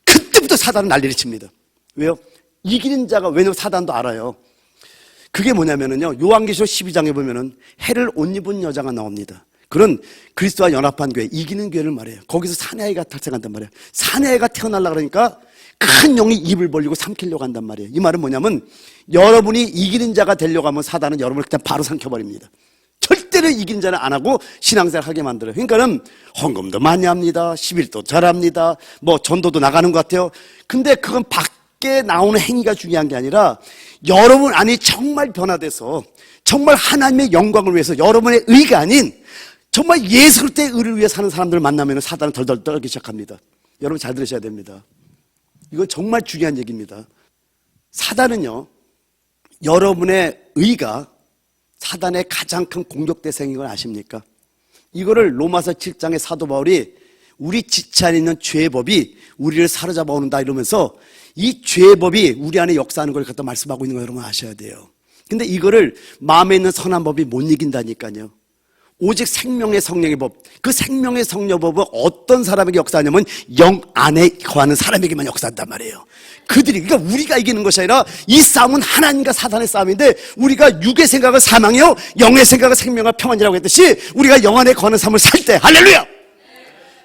그때부터 사단은 난리를 칩니다. 왜요? 이기는 자가, 왜냐면 사단도 알아요. 그게 뭐냐면요, 요한계시록 12장에 보면은 해를 옷 입은 여자가 나옵니다. 그런 그리스도와 연합한 교회, 이기는 교회를 말해요. 거기서 사내아이가 탄생한단 말이에요. 사내아이가 태어나려고 그러니까 큰 용이 입을 벌리고 삼키려고 한단 말이에요. 이 말은 뭐냐면 여러분이 이기는 자가 되려고 하면 사단은 여러분을 그냥 바로 삼켜버립니다. 절대로 이기는 자는 안 하고 신앙생활 하게 만들어요. 그러니까는 헌금도 많이 합니다. 11도 잘합니다. 뭐 전도도 나가는 것 같아요. 근데 그건 밖에 나오는 행위가 중요한 게 아니라 여러분 안이 정말 변화돼서 정말 하나님의 영광을 위해서 여러분의 의가 아닌 정말 예수 그리스도의 의를 위해 사는 사람들을 만나면 사단은 덜덜 떨기 시작합니다. 여러분 잘 들으셔야 됩니다. 이거 정말 중요한 얘기입니다. 사단은요, 여러분의 의가 사단의 가장 큰 공격 대상인 걸 아십니까? 이거를 로마서 7장의 사도 바울이 우리 지체 안에 있는 죄의 법이 우리를 사로잡아 오는다 이러면서 이 죄의 법이 우리 안에 역사하는 걸 갖다 말씀하고 있는 거 여러분 아셔야 돼요. 근데 이거를 마음에 있는 선한 법이 못 이긴다니까요. 오직 생명의 성령의 법, 그 생명의 성령법은 어떤 사람에게 역사하냐면 영 안에 거하는 사람에게만 역사한단 말이에요. 그들이, 그러니까 우리가 이기는 것이 아니라 이 싸움은 하나님과 사단의 싸움인데, 우리가 육의 생각은 사망이요 영의 생각은 생명과 평안이라고 했듯이 우리가 영 안에 거하는 삶을 살 때, 할렐루야!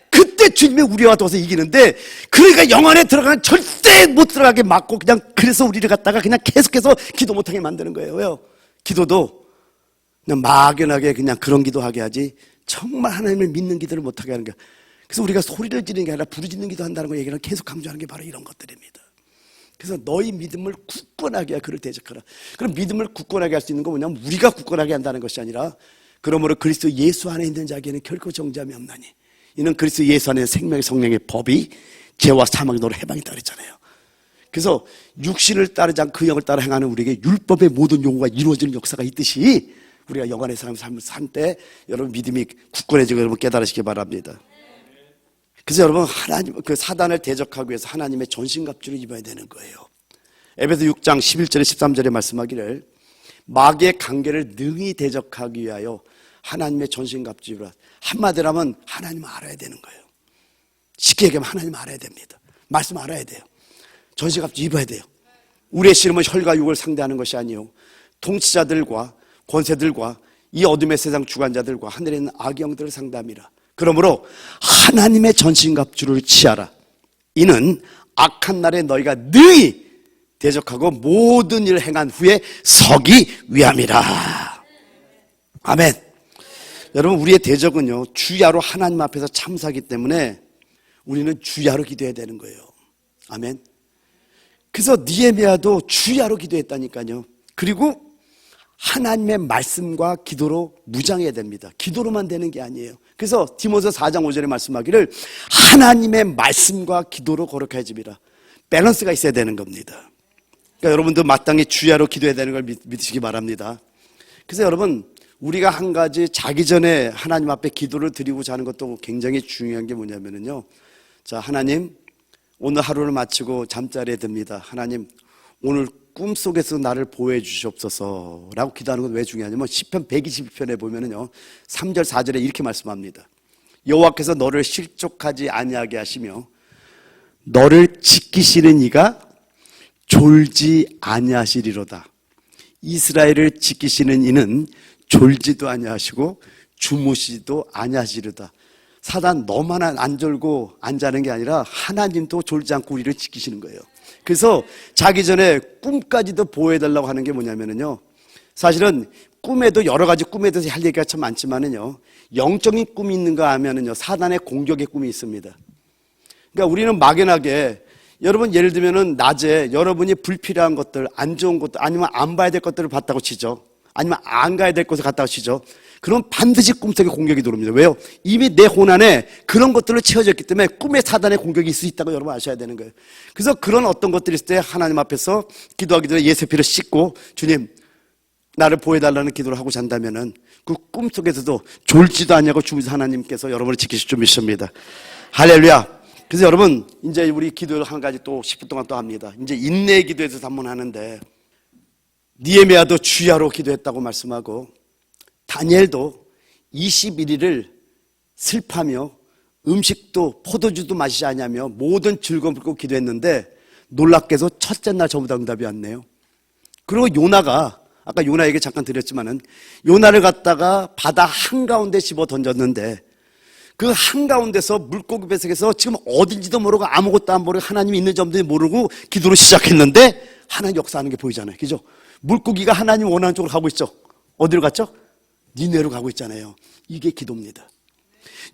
그때 주님의 우리와 도와서 이기는데, 그러니까 영 안에 들어가면 절대 못 들어가게 막고 그냥, 그래서 우리를 갖다가 그냥 계속해서 기도 못하게 만드는 거예요. 왜요? 기도도 그냥 막연하게 그냥 그런 기도하게 하지 정말 하나님을 믿는 기도를 못하게 하는 거야. 그래서 우리가 소리를 지르는 게 아니라 부르짖는 기도 한다는 거 얘기를 계속 강조하는 게 바로 이런 것들입니다. 그래서 너희 믿음을 굳건하게 그를 대적하라. 그럼 믿음을 굳건하게 할 수 있는 건 뭐냐면 우리가 굳건하게 한다는 것이 아니라, 그러므로 그리스도 예수 안에 있는 자에게는 결코 정죄함이 없나니 이는 그리스도 예수 안에 생명의 성령의 법이 죄와 사망의 너를 해방했다 그랬잖아요. 그래서 육신을 따르지 않고 그 영을 따라 행하는 우리에게 율법의 모든 요구가 이루어지는 역사가 있듯이 우리가 영안의 삶을 산 때 여러분 믿음이 굳건해지고 여러분 깨달으시기 바랍니다. 그래서 여러분 하나님, 그 사단을 대적하기 위해서 하나님의 전신갑주를 입어야 되는 거예요. 에베소 6장 11절에 13절에 말씀하기를 마귀의 관계를 능히 대적하기 위하여 하나님의 전신갑주를, 한마디로 하면 하나님을 알아야 되는 거예요. 쉽게 얘기하면 하나님 알아야 됩니다. 말씀 알아야 돼요. 전신갑주 입어야 돼요. 우리의 씨름은 혈과 육을 상대하는 것이 아니요 통치자들과 권세들과 이 어둠의 세상 주관자들과 하늘에 있는 악영들을 상대함이라. 그러므로 하나님의 전신갑주를 취하라. 이는 악한 날에 너희가 능히 대적하고 모든 일을 행한 후에 서기 위함이라. 아멘. 여러분 우리의 대적은요 주야로 하나님 앞에서 참사하기 때문에 우리는 주야로 기도해야 되는 거예요. 아멘. 그래서 느헤미야도 주야로 기도했다니까요. 그리고 하나님의 말씀과 기도로 무장해야 됩니다. 기도로만 되는 게 아니에요. 그래서 디모데 4장 5절에 말씀하기를 하나님의 말씀과 기도로 거룩해짐이라. 밸런스가 있어야 되는 겁니다. 그러니까 여러분도 마땅히 주야로 기도해야 되는 걸 믿으시기 바랍니다. 그래서 여러분 우리가 한 가지 자기 전에 하나님 앞에 기도를 드리고자 하는 것도 굉장히 중요한 게 뭐냐면요, 자, 하나님 오늘 하루를 마치고 잠자리에 듭니다. 하나님 오늘 꿈속에서 나를 보호해 주시옵소서 라고 기도하는 건 왜 중요하냐면 시편 122편에 보면은요 3절 4절에 이렇게 말씀합니다. 여호와께서 너를 실족하지 아니하게 하시며 너를 지키시는 이가 졸지 아니하시리로다. 이스라엘을 지키시는 이는 졸지도 아니하시고 주무시지도 아니하시리로다. 사단 너만 안 졸고 안 자는 게 아니라 하나님도 졸지 않고 우리를 지키시는 거예요. 그래서 자기 전에 꿈까지도 보호해달라고 하는 게 뭐냐면요, 사실은 꿈에도 여러 가지 꿈에 대해서 할 얘기가 참 많지만은요, 영적인 꿈이 있는가 하면은요 사단의 공격의 꿈이 있습니다. 그러니까 우리는 막연하게, 여러분 예를 들면은 낮에 여러분이 불필요한 것들, 안 좋은 것들, 아니면 안 봐야 될 것들을 봤다고 치죠. 아니면 안 가야 될 곳에 갔다 오시죠. 그럼 반드시 꿈속에 공격이 들어옵니다. 왜요? 이미 내 혼안에 그런 것들로 채워졌기 때문에 꿈에 사단의 공격이 있을 수 있다고 여러분 아셔야 되는 거예요. 그래서 그런 어떤 것들이 있을 때 하나님 앞에서 기도하기 전에 예수피를 씻고 주님 나를 보호해달라는 기도를 하고 잔다면은 그 꿈속에서도 졸지도 않냐고 주무신 하나님께서 여러분을 지키실 줄 믿습니다. 할렐루야. 그래서 여러분 이제 우리 기도를 한 가지 또 10분 동안 또 합니다. 이제 인내의 기도에서 한번 하는데 느헤미야도 주야로 기도했다고 말씀하고 다니엘도 21일을 슬퍼하며 음식도 포도주도 마시지 않냐며 모든 즐거움을 끌고 기도했는데 놀랍게도 첫째 날 전부 다 응답이 왔네요. 그리고 요나가 아까 요나 얘기 잠깐 드렸지만은 요나를 갖다가 바다 한가운데 집어 던졌는데 그 한가운데서 물고기 뱃속에서 지금 어딘지도 모르고 아무것도 안 모르고 하나님이 있는지 없는지 모르고 기도를 시작했는데 하나님 역사하는 게 보이잖아요. 그죠? 물고기가 하나님 원하는 쪽으로 가고 있죠. 어디로 갔죠? 니네로 가고 있잖아요. 이게 기도입니다.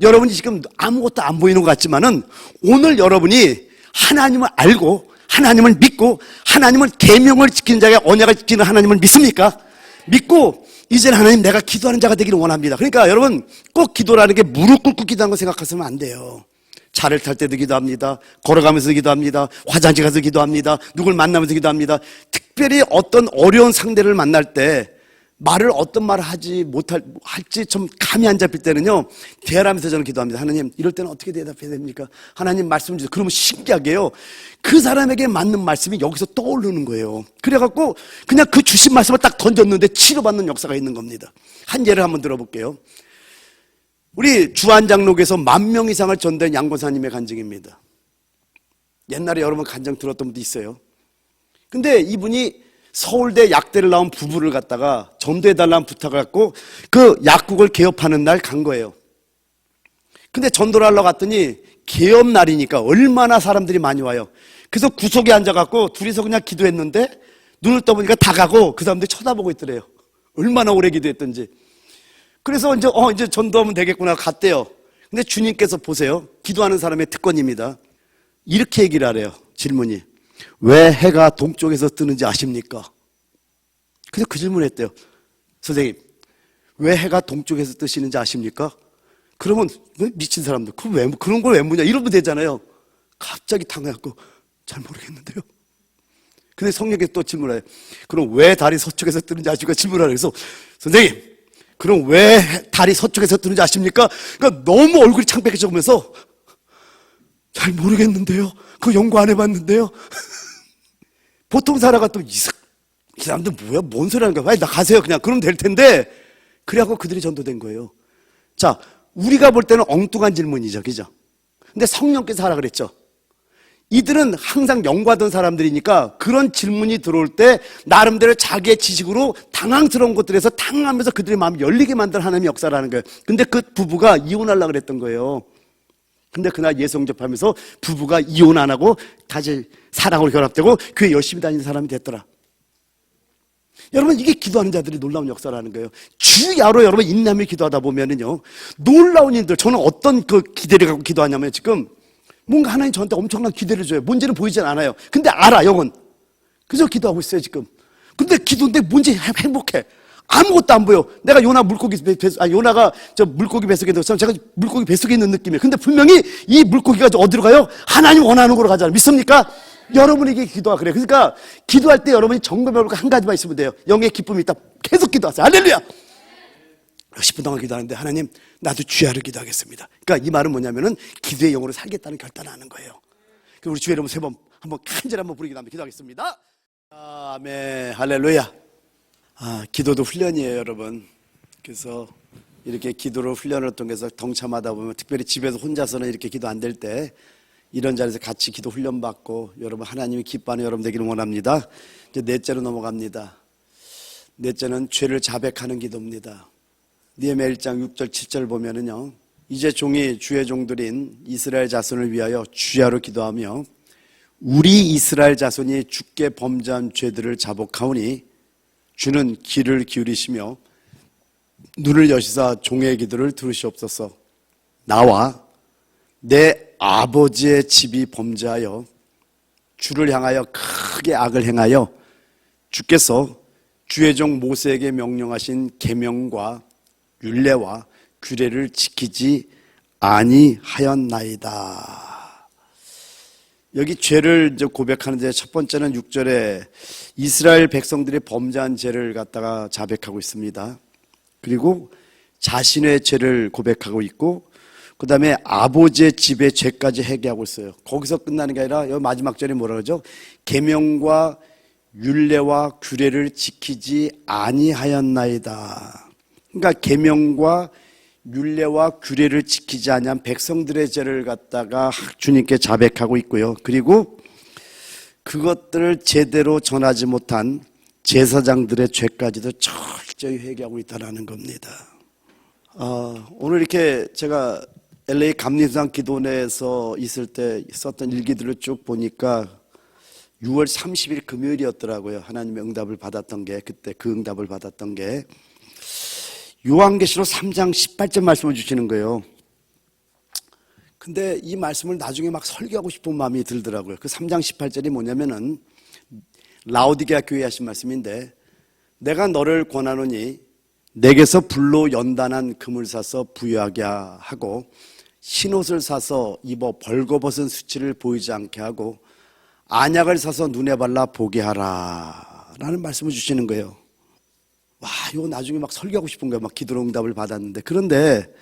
여러분이 지금 아무것도 안 보이는 것 같지만은 오늘 여러분이 하나님을 알고 하나님을 믿고 하나님을 계명을 지키는 자가 언약을 지키는 하나님을 믿습니까? 믿고 이제는 하나님 내가 기도하는 자가 되기를 원합니다. 그러니까 여러분 꼭 기도라는 게 무릎 꿇고 기도하는 거 생각하시면 안 돼요. 차를 탈 때도 기도합니다. 걸어가면서 기도합니다. 화장실 가서 기도합니다. 누굴 만나면서 기도합니다. 특별히 어떤 어려운 상대를 만날 때 말을 어떤 말을 할지 좀 감이 안 잡힐 때는요 대화하면서 저는 기도합니다. 하나님 이럴 때는 어떻게 대답해야 됩니까? 하나님 말씀 주세요. 그러면 신기하게요 그 사람에게 맞는 말씀이 여기서 떠오르는 거예요. 그래갖고 그냥 그 주신 말씀을 딱 던졌는데 치료받는 역사가 있는 겁니다. 한 예를 한번 들어볼게요. 우리 주안장로교에서 10,000명 이상을 전도한 양권사님의 간증입니다. 옛날에 여러분 간증 들었던 분도 있어요. 근데 이분이 서울대 약대를 나온 부부를 갖다가 전도해달라는 부탁을 갖고 그 약국을 개업하는 날 간 거예요. 근데 전도를 하려고 갔더니 개업 날이니까 얼마나 사람들이 많이 와요. 그래서 구석에 앉아갖고 둘이서 그냥 기도했는데 눈을 떠보니까 다 가고 그 사람들이 쳐다보고 있더래요. 얼마나 오래 기도했던지. 그래서 이제 전도하면 되겠구나 갔대요. 근데 주님께서 보세요. 기도하는 사람의 특권입니다. 이렇게 얘기를 하래요. 질문이. 왜 해가 동쪽에서 뜨는지 아십니까? 그래서 그 질문을 했대요. 선생님, 왜 해가 동쪽에서 뜨시는지 아십니까? 그러면 미친 사람들, 그런 걸 왜 묻냐? 이러면 되잖아요. 갑자기 당해갖고 잘 모르겠는데요. 근데 성령께서 또 질문해요. 그럼 왜 달이 서쪽에서 뜨는지 아십니까? 질문하래요. 그래서 선생님, 그럼 왜 달이 서쪽에서 뜨는지 아십니까? 그러니까 너무 얼굴이 창백해져면서 잘 모르겠는데요. 그거 연구 안 해봤는데요. 보통 사람가 또 이 사람들 뭐야? 뭔 소리 하는 거야? 나 가세요. 그냥 그러면 될 텐데. 그래갖고 그들이 전도된 거예요. 자, 우리가 볼 때는 엉뚱한 질문이죠. 그죠? 근데 성령께서 하라 그랬죠. 이들은 항상 연구하던 사람들이니까 그런 질문이 들어올 때 나름대로 자기의 지식으로 당황스러운 것들에서 당황하면서 그들의 마음이 열리게 만든 하나님의 역사라는 거예요. 근데 그 부부가 이혼하려고 그랬던 거예요. 근데 그날 예수 영접하면서 부부가 이혼 안 하고 다시 사랑으로 결합되고 교회 열심히 다니는 사람이 됐더라. 여러분 이게 기도하는 자들이 놀라운 역사라는 거예요. 주야로 여러분 인내하며 기도하다 보면은요 놀라운 일들. 저는 어떤 그 기대를 갖고 기도하냐면 지금 뭔가 하나님 저한테 엄청난 기대를 줘요. 뭔지는 보이진 않아요. 근데 알아 영은. 그래서 기도하고 있어요 지금. 근데 기도인데 뭔지 행복해. 아무것도 안 보여. 내가 요나가 저 물고기 뱃속에 넣어서 제가 물고기 뱃속에 있는 느낌이에요. 근데 분명히 이 물고기가 어디로 가요? 하나님 원하는 곳으로 가잖아요. 믿습니까? 여러분에게 기도가 그래요. 그러니까 기도할 때 여러분이 점검해볼 거 한 가지만 있으면 돼요. 영의 기쁨이 있다. 계속 기도하세요. 할렐루야. 10분 동안 기도하는데 하나님 나도 주야를 기도하겠습니다. 그러니까 이 말은 뭐냐면은 기도의 영으로 살겠다는 결단을 하는 거예요. 그럼 우리 주여 여러분 세 번 한번 간절히 한번 부르기 다음에 기도하겠습니다. 아멘. 할렐루야. 기도도 훈련이에요, 여러분. 그래서 이렇게 기도로 훈련을 통해서 동참하다 보면 특별히 집에서 혼자서는 이렇게 기도 안 될 때 이런 자리에서 같이 기도 훈련 받고 여러분 하나님이 기뻐하는 여러분 되기를 원합니다. 이제 넷째로 넘어갑니다. 넷째는 죄를 자백하는 기도입니다. 느헤미야 1장 6절 7절 보면은요. 이제 종이 주의 종들인 이스라엘 자손을 위하여 주야로 기도하며 우리 이스라엘 자손이 주께 범죄한 죄들을 자복하오니 주는 귀를 기울이시며 눈을 여시사 종의 기도를 들으시옵소서. 나와 내 아버지의 집이 범죄하여 주를 향하여 크게 악을 행하여 주께서 주의 종 모세에게 명령하신 계명과 율례와 규례를 지키지 아니하였나이다. 여기 죄를 이제 고백하는데 첫 번째는 6절에 이스라엘 백성들이 범죄한 죄를 갖다가 자백하고 있습니다. 그리고 자신의 죄를 고백하고 있고, 그 다음에 아버지의 집의 죄까지 회개하고 있어요. 거기서 끝나는 게 아니라 여기 마지막 절에 뭐라 그러죠? 계명과 율례와 규례를 지키지 아니하였나이다. 그러니까 계명과 율례와 규례를 지키지 아니한 백성들의 죄를 갖다가 주님께 자백하고 있고요. 그리고 그것들을 제대로 전하지 못한 제사장들의 죄까지도 철저히 회개하고 있다는 겁니다. 오늘 이렇게 제가 LA 감리산 기도원에서 있을 때 썼던 일기들을 쭉 보니까 6월 30일 금요일이었더라고요. 하나님의 응답을 받았던 게, 그때 그 응답을 받았던 게 요한계시록 3장 18절 말씀을 주시는 거예요. 근데 이 말씀을 나중에 막 설교하고 싶은 마음이 들더라고요. 그 3장 18절이 뭐냐면은 라오디게아 교회에 하신 말씀인데, 내가 너를 권하노니 내게서 불로 연단한 금을 사서 부유하게 하고 흰옷을 사서 입어 벌거벗은 수치를 보이지 않게 하고 안약을 사서 눈에 발라 보게 하라 라는 말씀을 주시는 거예요. 와, 이거 나중에 막 설교하고 싶은 거예요. 막 기도로 응답을 받았는데, 그런데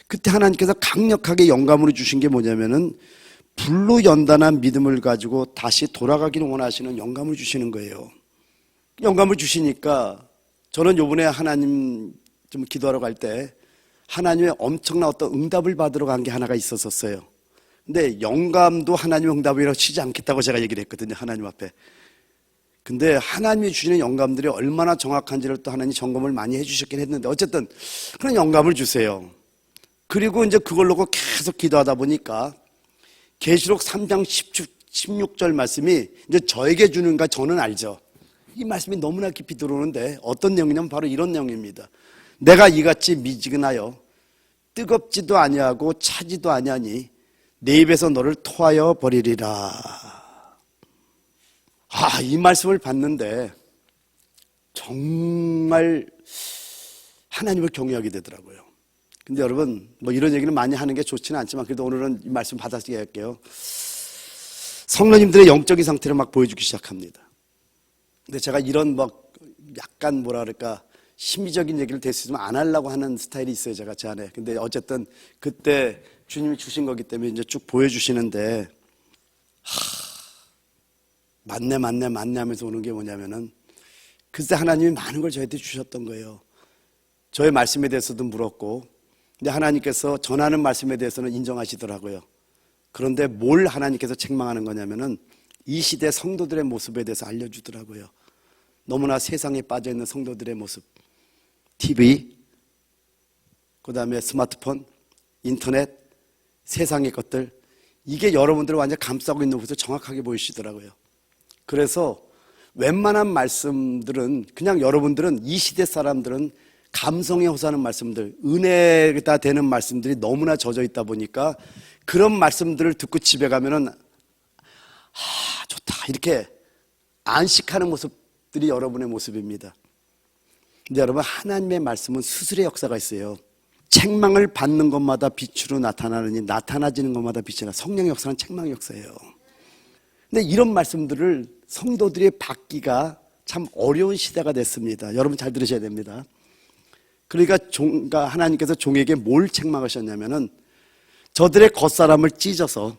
그때 하나님께서 강력하게 영감으로 주신 게 뭐냐면은 불로 연단한 믿음을 가지고 다시 돌아가기를 원하시는 영감을 주시는 거예요. 영감을 주시니까 저는 요번에 하나님 좀 기도하러 갈 때 하나님의 엄청난 어떤 응답을 받으러 간 게 하나가 있었어요. 근데 영감도 하나님의 응답이라고 치지 않겠다고 제가 얘기를 했거든요, 하나님 앞에. 근데 하나님이 주시는 영감들이 얼마나 정확한지를 또 하나님이 점검을 많이 해주셨긴 했는데, 어쨌든 그런 영감을 주세요. 그리고 이제 그걸 놓고 계속 기도하다 보니까 계시록 3장 16절 말씀이 이제 저에게 주는가 저는 알죠. 이 말씀이 너무나 깊이 들어오는데 어떤 내용이냐면 바로 이런 내용입니다. 내가 이같이 미지근하여 뜨겁지도 아니하고 차지도 아니하니 내 입에서 너를 토하여 버리리라. 이 말씀을 봤는데 정말 하나님을 경외하게 되더라고요. 근데 여러분, 뭐 이런 얘기는 많이 하는 게 좋지는 않지만 그래도 오늘은 이 말씀 받아서 얘기할게요. 성도님들의 영적인 상태를 막 보여주기 시작합니다. 근데 제가 이런 막 약간 뭐라 그럴까 심리적인 얘기를 될 수 있으면 안 하려고 하는 스타일이 있어요, 제가 제 안에. 근데 어쨌든 그때 주님이 주신 거기 때문에 이제 쭉 보여주시는데, 맞네 하면서 오는 게 뭐냐면은 그때 하나님이 많은 걸 저희한테 주셨던 거예요. 저의 말씀에 대해서도 물었고, 근데 하나님께서 전하는 말씀에 대해서는 인정하시더라고요. 그런데 뭘 하나님께서 책망하는 거냐면은 이 시대 성도들의 모습에 대해서 알려주더라고요. 너무나 세상에 빠져있는 성도들의 모습. TV, 그 다음에 스마트폰, 인터넷, 세상의 것들, 이게 여러분들을 완전 감싸고 있는 모습을 정확하게 보이시더라고요. 그래서 웬만한 말씀들은 그냥 여러분들은 이 시대 사람들은 감성에 호소하는 말씀들, 은혜가 되는 말씀들이 너무나 젖어 있다 보니까 그런 말씀들을 듣고 집에 가면은 좋다 이렇게 안식하는 모습들이 여러분의 모습입니다. 근데 여러분, 하나님의 말씀은 수술의 역사가 있어요. 책망을 받는 것마다 빛으로 나타나느니 나타나지는 것마다 빛이 나. 성령의 역사는 책망의 역사예요. 근데 이런 말씀들을 성도들이 받기가 참 어려운 시대가 됐습니다. 여러분 잘 들으셔야 됩니다. 그러니까 하나님께서 종에게 뭘 책망하셨냐면은 저들의 겉사람을 찢어서,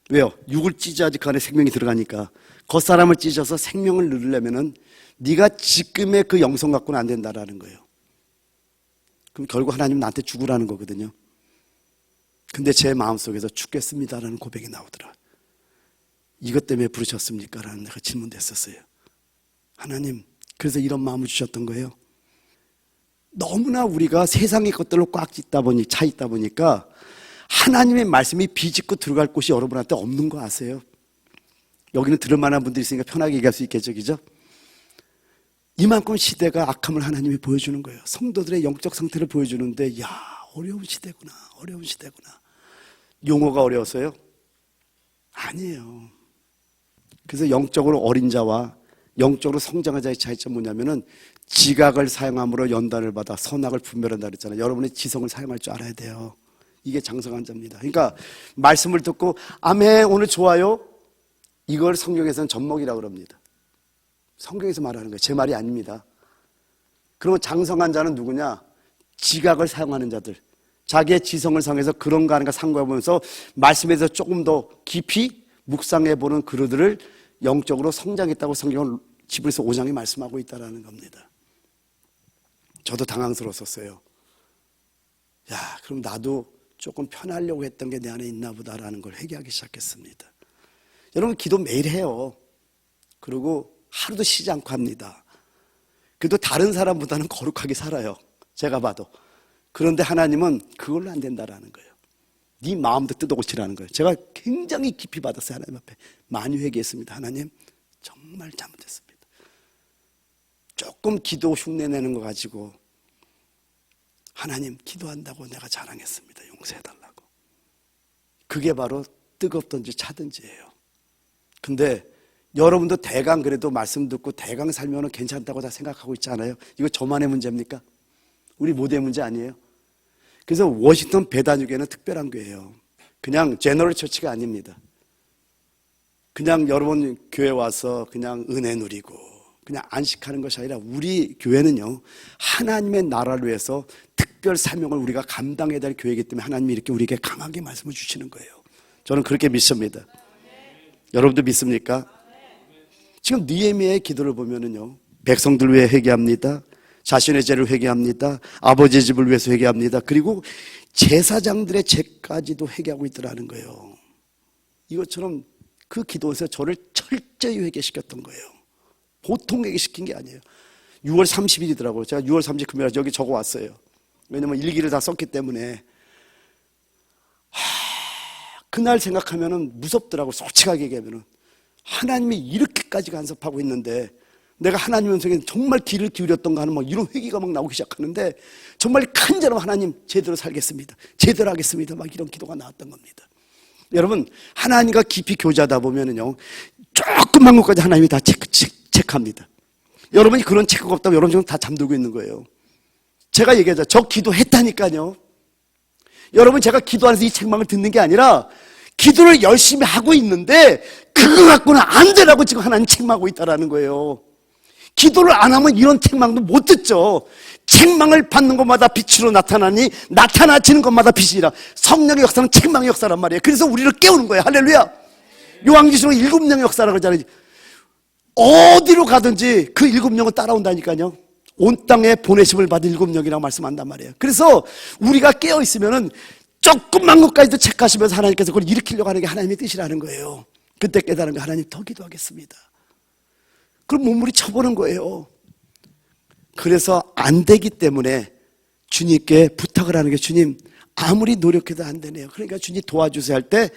왜요? 육을 찢어야지 그 안에 생명이 들어가니까. 겉사람을 찢어서 생명을 누리려면은 네가 지금의 그 영성 갖고는 안 된다라는 거예요. 그럼 결국 하나님은 나한테 죽으라는 거거든요. 근데 제 마음속에서 죽겠습니다라는 고백이 나오더라. 이것 때문에 부르셨습니까? 라는 내가 질문됐었어요. 하나님, 그래서 이런 마음을 주셨던 거예요. 너무나 우리가 세상의 것들로 꽉 차 있다 보니까 하나님의 말씀이 비집고 들어갈 곳이 여러분한테 없는 거 아세요? 여기는 들을 만한 분들이 있으니까 편하게 얘기할 수 있겠죠, 그죠? 이만큼 시대가 악함을 하나님이 보여주는 거예요. 성도들의 영적 상태를 보여주는데, 어려운 시대구나. 용어가 어려워서요? 아니에요. 그래서 영적으로 어린 자와 영적으로 성장한 자의 차이점 뭐냐면은 지각을 사용함으로 연단을 받아 선악을 분별한다 그랬잖아요. 여러분의 지성을 사용할 줄 알아야 돼요. 이게 장성한 자입니다. 그러니까 말씀을 듣고 아멘 오늘 좋아요. 이걸 성경에서는 젖먹이라고 그럽니다. 성경에서 말하는 거예요. 제 말이 아닙니다. 그리고 장성한 자는 누구냐? 지각을 사용하는 자들. 자기의 지성을 사용해서 그런가 하는가 상고해보면서 말씀에서 조금 더 깊이 묵상해보는 그들을 영적으로 성장했다고 성경은 히브리서 5장에 말씀하고 있다는 겁니다. 저도 당황스러웠었어요. 야, 그럼 나도 조금 편하려고 했던 게 내 안에 있나 보다라는 걸 회개하기 시작했습니다. 여러분 기도 매일 해요. 그리고 하루도 쉬지 않고 합니다. 그래도 다른 사람보다는 거룩하게 살아요. 제가 봐도. 그런데 하나님은 그걸로 안 된다라는 거예요. 네 마음도 뜯어고치라는 거예요. 제가 굉장히 깊이 받았어요. 하나님 앞에 많이 회개했습니다. 하나님 정말 잘못했습니다. 조금 기도 흉내내는 거 가지고 하나님 기도한다고 내가 자랑했습니다. 용서해달라고. 그게 바로 뜨겁든지 차든지예요. 근데 여러분도 대강 그래도 말씀 듣고 대강 살면 괜찮다고 다 생각하고 있지 않아요? 이거 저만의 문제입니까? 우리 모두의 문제 아니에요? 그래서 워싱턴 배단육에는 특별한 교회예요. 그냥 제너럴 처치가 아닙니다. 그냥 여러분 교회 와서 그냥 은혜 누리고 그냥 안식하는 것이 아니라 우리 교회는요 하나님의 나라를 위해서 특별 사명을 우리가 감당해야 될 교회이기 때문에 하나님이 이렇게 우리에게 강하게 말씀을 주시는 거예요. 저는 그렇게 믿습니다. 여러분도 믿습니까? 지금 느헤미야의 기도를 보면은요 백성들 위해 회개합니다. 자신의 죄를 회개합니다. 아버지의 집을 위해서 회개합니다. 그리고 제사장들의 죄까지도 회개하고 있더라는 거예요. 이것처럼 그 기도에서 저를 철저히 회개시켰던 거예요. 보통 회개시킨 게 아니에요. 6월 30일이더라고요. 제가 6월 30일 금요일 여기 적어왔어요. 왜냐면 일기를 다 썼기 때문에. 그날 생각하면 무섭더라고요. 솔직하게 얘기하면. 하나님이 이렇게까지 간섭하고 있는데 내가 하나님 음성에 정말 귀를 기울였던가 하는 막 이런 회개가 막 나오기 시작하는데 정말 간절하면 하나님 제대로 살겠습니다. 제대로 하겠습니다. 막 이런 기도가 나왔던 겁니다. 여러분 하나님과 깊이 교제하다 보면은요 조그만 것까지 하나님이 다 체크합니다. 여러분이 그런 체크가 없다면 여러분 지금 다 잠들고 있는 거예요. 제가 얘기하자. 저 기도했다니까요. 여러분 제가 기도하면서 이 책망을 듣는 게 아니라 기도를 열심히 하고 있는데 그거 갖고는 안 되라고 지금 하나님 책망하고 있다라는 거예요. 기도를 안 하면 이런 책망도 못 듣죠. 책망을 받는 것마다 빛으로 나타나니 나타나지는 것마다 빛이라. 성령의 역사는 책망의 역사란 말이에요. 그래서 우리를 깨우는 거예요. 할렐루야. 요한계시록 7명의 역사라고 하잖아요. 어디로 가든지 그 7명은 따라온다니까요. 온 땅에 보내심을 받은 7명이라고 말씀한단 말이에요. 그래서 우리가 깨어있으면은 조금만 것까지도 체크하시면서 하나님께서 그걸 일으키려고 하는 게 하나님의 뜻이라는 거예요. 그때 깨달은 거 하나님 더 기도하겠습니다. 그럼 몸무리 쳐보는 거예요. 그래서 안 되기 때문에 주님께 부탁을 하는 게 주님 아무리 노력해도 안 되네요. 그러니까 주님 도와주세요 할 때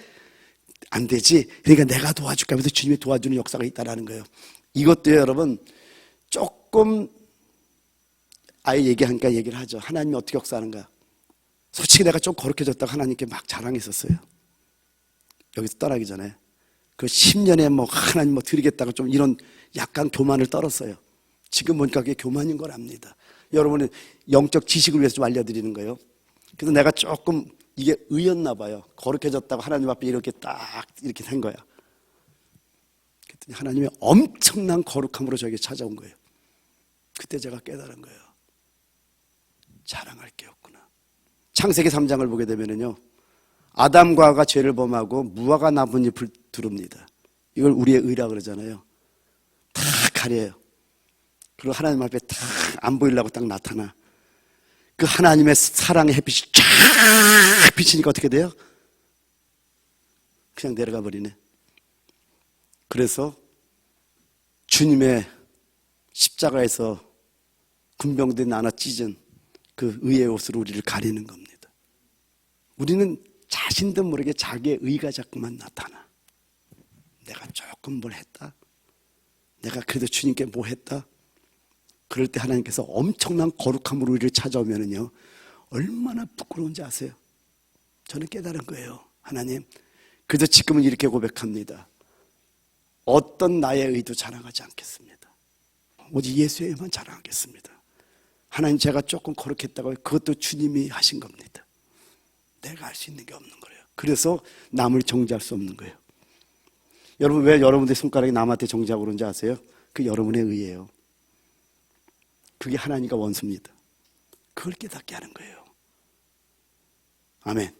안 되지. 그러니까 내가 도와줄까 하면서 주님이 도와주는 역사가 있다는 거예요. 이것도 여러분 조금 아예 얘기하니까 얘기를 하죠. 하나님이 어떻게 역사하는가. 솔직히 내가 좀 거룩해졌다가 하나님께 막 자랑했었어요. 여기서 떠나기 전에 그 10년에 뭐 하나님 뭐 드리겠다가 좀 이런 약간 교만을 떨었어요. 지금 보니까 그게 교만인 걸 압니다. 여러분은 영적 지식을 위해서 좀 알려드리는 거예요. 그래서 내가 조금 이게 의였나 봐요. 거룩해졌다고 하나님 앞에 이렇게 딱 이렇게 된 거야. 그랬더니 하나님의 엄청난 거룩함으로 저에게 찾아온 거예요. 그때 제가 깨달은 거예요. 자랑할 게 없구나. 창세기 3장을 보게 되면요 아담과 하와가 죄를 범하고 무화과 나뭇잎을 두릅니다. 이걸 우리의 의라 그러잖아요. 다 가려요. 그리고 하나님 앞에 다 안 보이려고 딱 나타나. 그 하나님의 사랑의 햇빛이 쫙 비치니까 어떻게 돼요? 그냥 내려가 버리네. 그래서 주님의 십자가에서 군병들이 나눠 찢은 그 의의 옷으로 우리를 가리는 겁니다. 우리는 자신도 모르게 자기의 의가 자꾸만 나타나. 내가 조금 뭘 했다. 내가 그래도 주님께 뭐 했다. 그럴 때 하나님께서 엄청난 거룩함으로 우리를 찾아오면은요 얼마나 부끄러운지 아세요? 저는 깨달은 거예요. 하나님, 그래서 지금은 이렇게 고백합니다. 어떤 나의 의도 자랑하지 않겠습니다. 오직 예수에만 자랑하겠습니다. 하나님, 제가 조금 거룩했다고 그것도 주님이 하신 겁니다. 내가 할 수 있는 게 없는 거예요. 그래서 남을 정죄할 수 없는 거예요. 여러분, 왜 여러분들의 손가락이 남한테 정죄하고 그런지 아세요? 그 여러분에 의해요. 그게 하나님과 원수입니다. 그걸 깨닫게 하는 거예요. 아멘.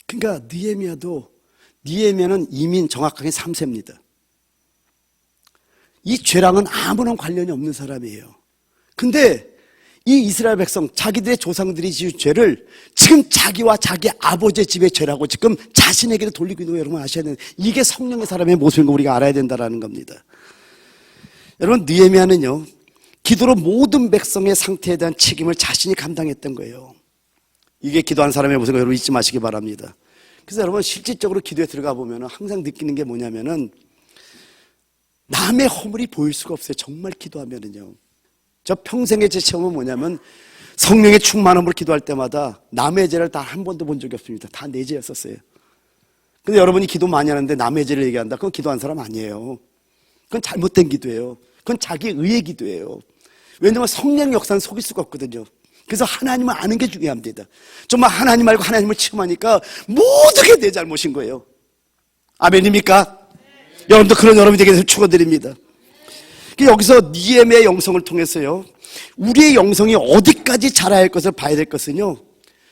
그러니까 느헤미야는 이민 정확하게 3세입니다. 이 죄랑은 아무런 관련이 없는 사람이에요. 근데 이 이스라엘 백성, 자기들의 조상들이 지은 죄를 지금 자기와 자기 아버지의 집의 죄라고 지금 자신에게도 돌리고 있는 거 여러분 아셔야 되는, 이게 성령의 사람의 모습인 거 우리가 알아야 된다는 겁니다. 여러분, 느헤미야는요, 기도로 모든 백성의 상태에 대한 책임을 자신이 감당했던 거예요. 이게 기도한 사람의 모습을 여러분 잊지 마시기 바랍니다. 그래서 여러분, 실질적으로 기도에 들어가 보면 항상 느끼는 게 뭐냐면은 남의 허물이 보일 수가 없어요. 정말 기도하면은요. 저 평생의 제 체험은 뭐냐면 성령의 충만함으로 기도할 때마다 남의 죄를 단 한 번도 본 적이 없습니다. 다 내 죄였었어요. 근데 여러분이 기도 많이 하는데 남의 죄를 얘기한다? 그건 기도한 사람 아니에요. 그건 잘못된 기도예요. 그건 자기 의의 기도예요. 왜냐하면 성령의 역사는 속일 수가 없거든요. 그래서 하나님을 아는 게 중요합니다. 정말 하나님 알고 하나님을 체험하니까 모든 게 내 잘못인 거예요. 아멘입니까? 여러분도 그런 여러분이 되게 축원드립니다. 여기서 느헤미야의 영성을 통해서요, 우리의 영성이 어디까지 자라야 할 것을 봐야 될 것은요,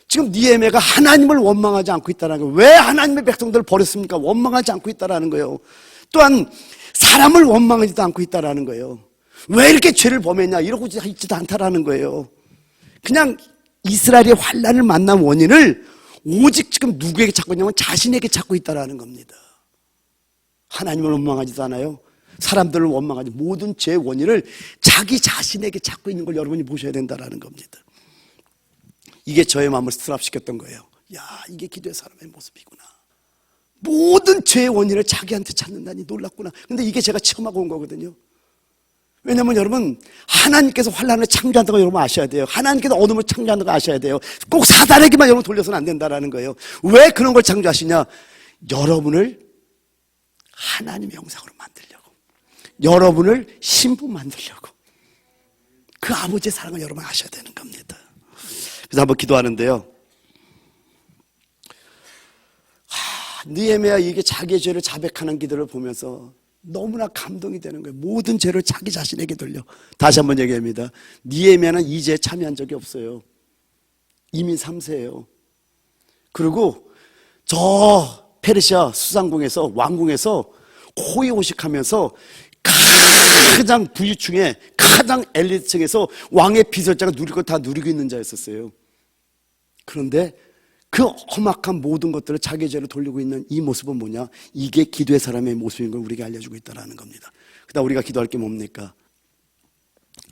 지금 느헤미야가 하나님을 원망하지 않고 있다는 거예요. 왜 하나님의 백성들을 버렸습니까? 원망하지 않고 있다는 거예요. 또한 사람을 원망하지도 않고 있다는 거예요. 왜 이렇게 죄를 범했냐 이러고 있지도 않다라는 거예요. 그냥 이스라엘의 환난을 만난 원인을 오직 지금 누구에게 찾고 있냐면 자신에게 찾고 있다는 겁니다. 하나님을 원망하지도 않아요. 사람들을 원망하지, 모든 죄의 원인을 자기 자신에게 찾고 있는 걸 여러분이 보셔야 된다는 겁니다. 이게 저의 마음을 스트랍시켰던 거예요. 야, 이게 기도의 사람의 모습이구나. 모든 죄의 원인을 자기한테 찾는다니 놀랍구나. 근데 이게 제가 체험하고 온 거거든요. 왜냐면 여러분, 하나님께서 환난을 창조한다고 여러분 아셔야 돼요. 하나님께서 어둠을 창조한다고 아셔야 돼요. 꼭 사단에게만 여러분 돌려서는 안 된다는 거예요. 왜 그런 걸 창조하시냐? 여러분을 하나님의 형상으로 만들려고, 여러분을 신부 만들려고, 그 아버지의 사랑을 여러분 아셔야 되는 겁니다. 그래서 한번 기도하는데요, 느헤미야 이게 자기의 죄를 자백하는 기도를 보면서 너무나 감동이 되는 거예요. 모든 죄를 자기 자신에게 돌려. 다시 한번 얘기합니다. 느헤미야는 이 죄에 참여한 적이 없어요. 이민 3세예요. 그리고 저 페르시아 수상궁에서, 왕궁에서 호의호식하면서 가장 부유층에, 가장 엘리트층에서 왕의 비서자가 누릴 것 다 누리고 있는 자였었어요. 그런데 그 험악한 모든 것들을 자기의 죄로 돌리고 있는 이 모습은 뭐냐? 이게 기도의 사람의 모습인 걸 우리에게 알려주고 있다는 겁니다. 그다음 우리가 기도할 게 뭡니까?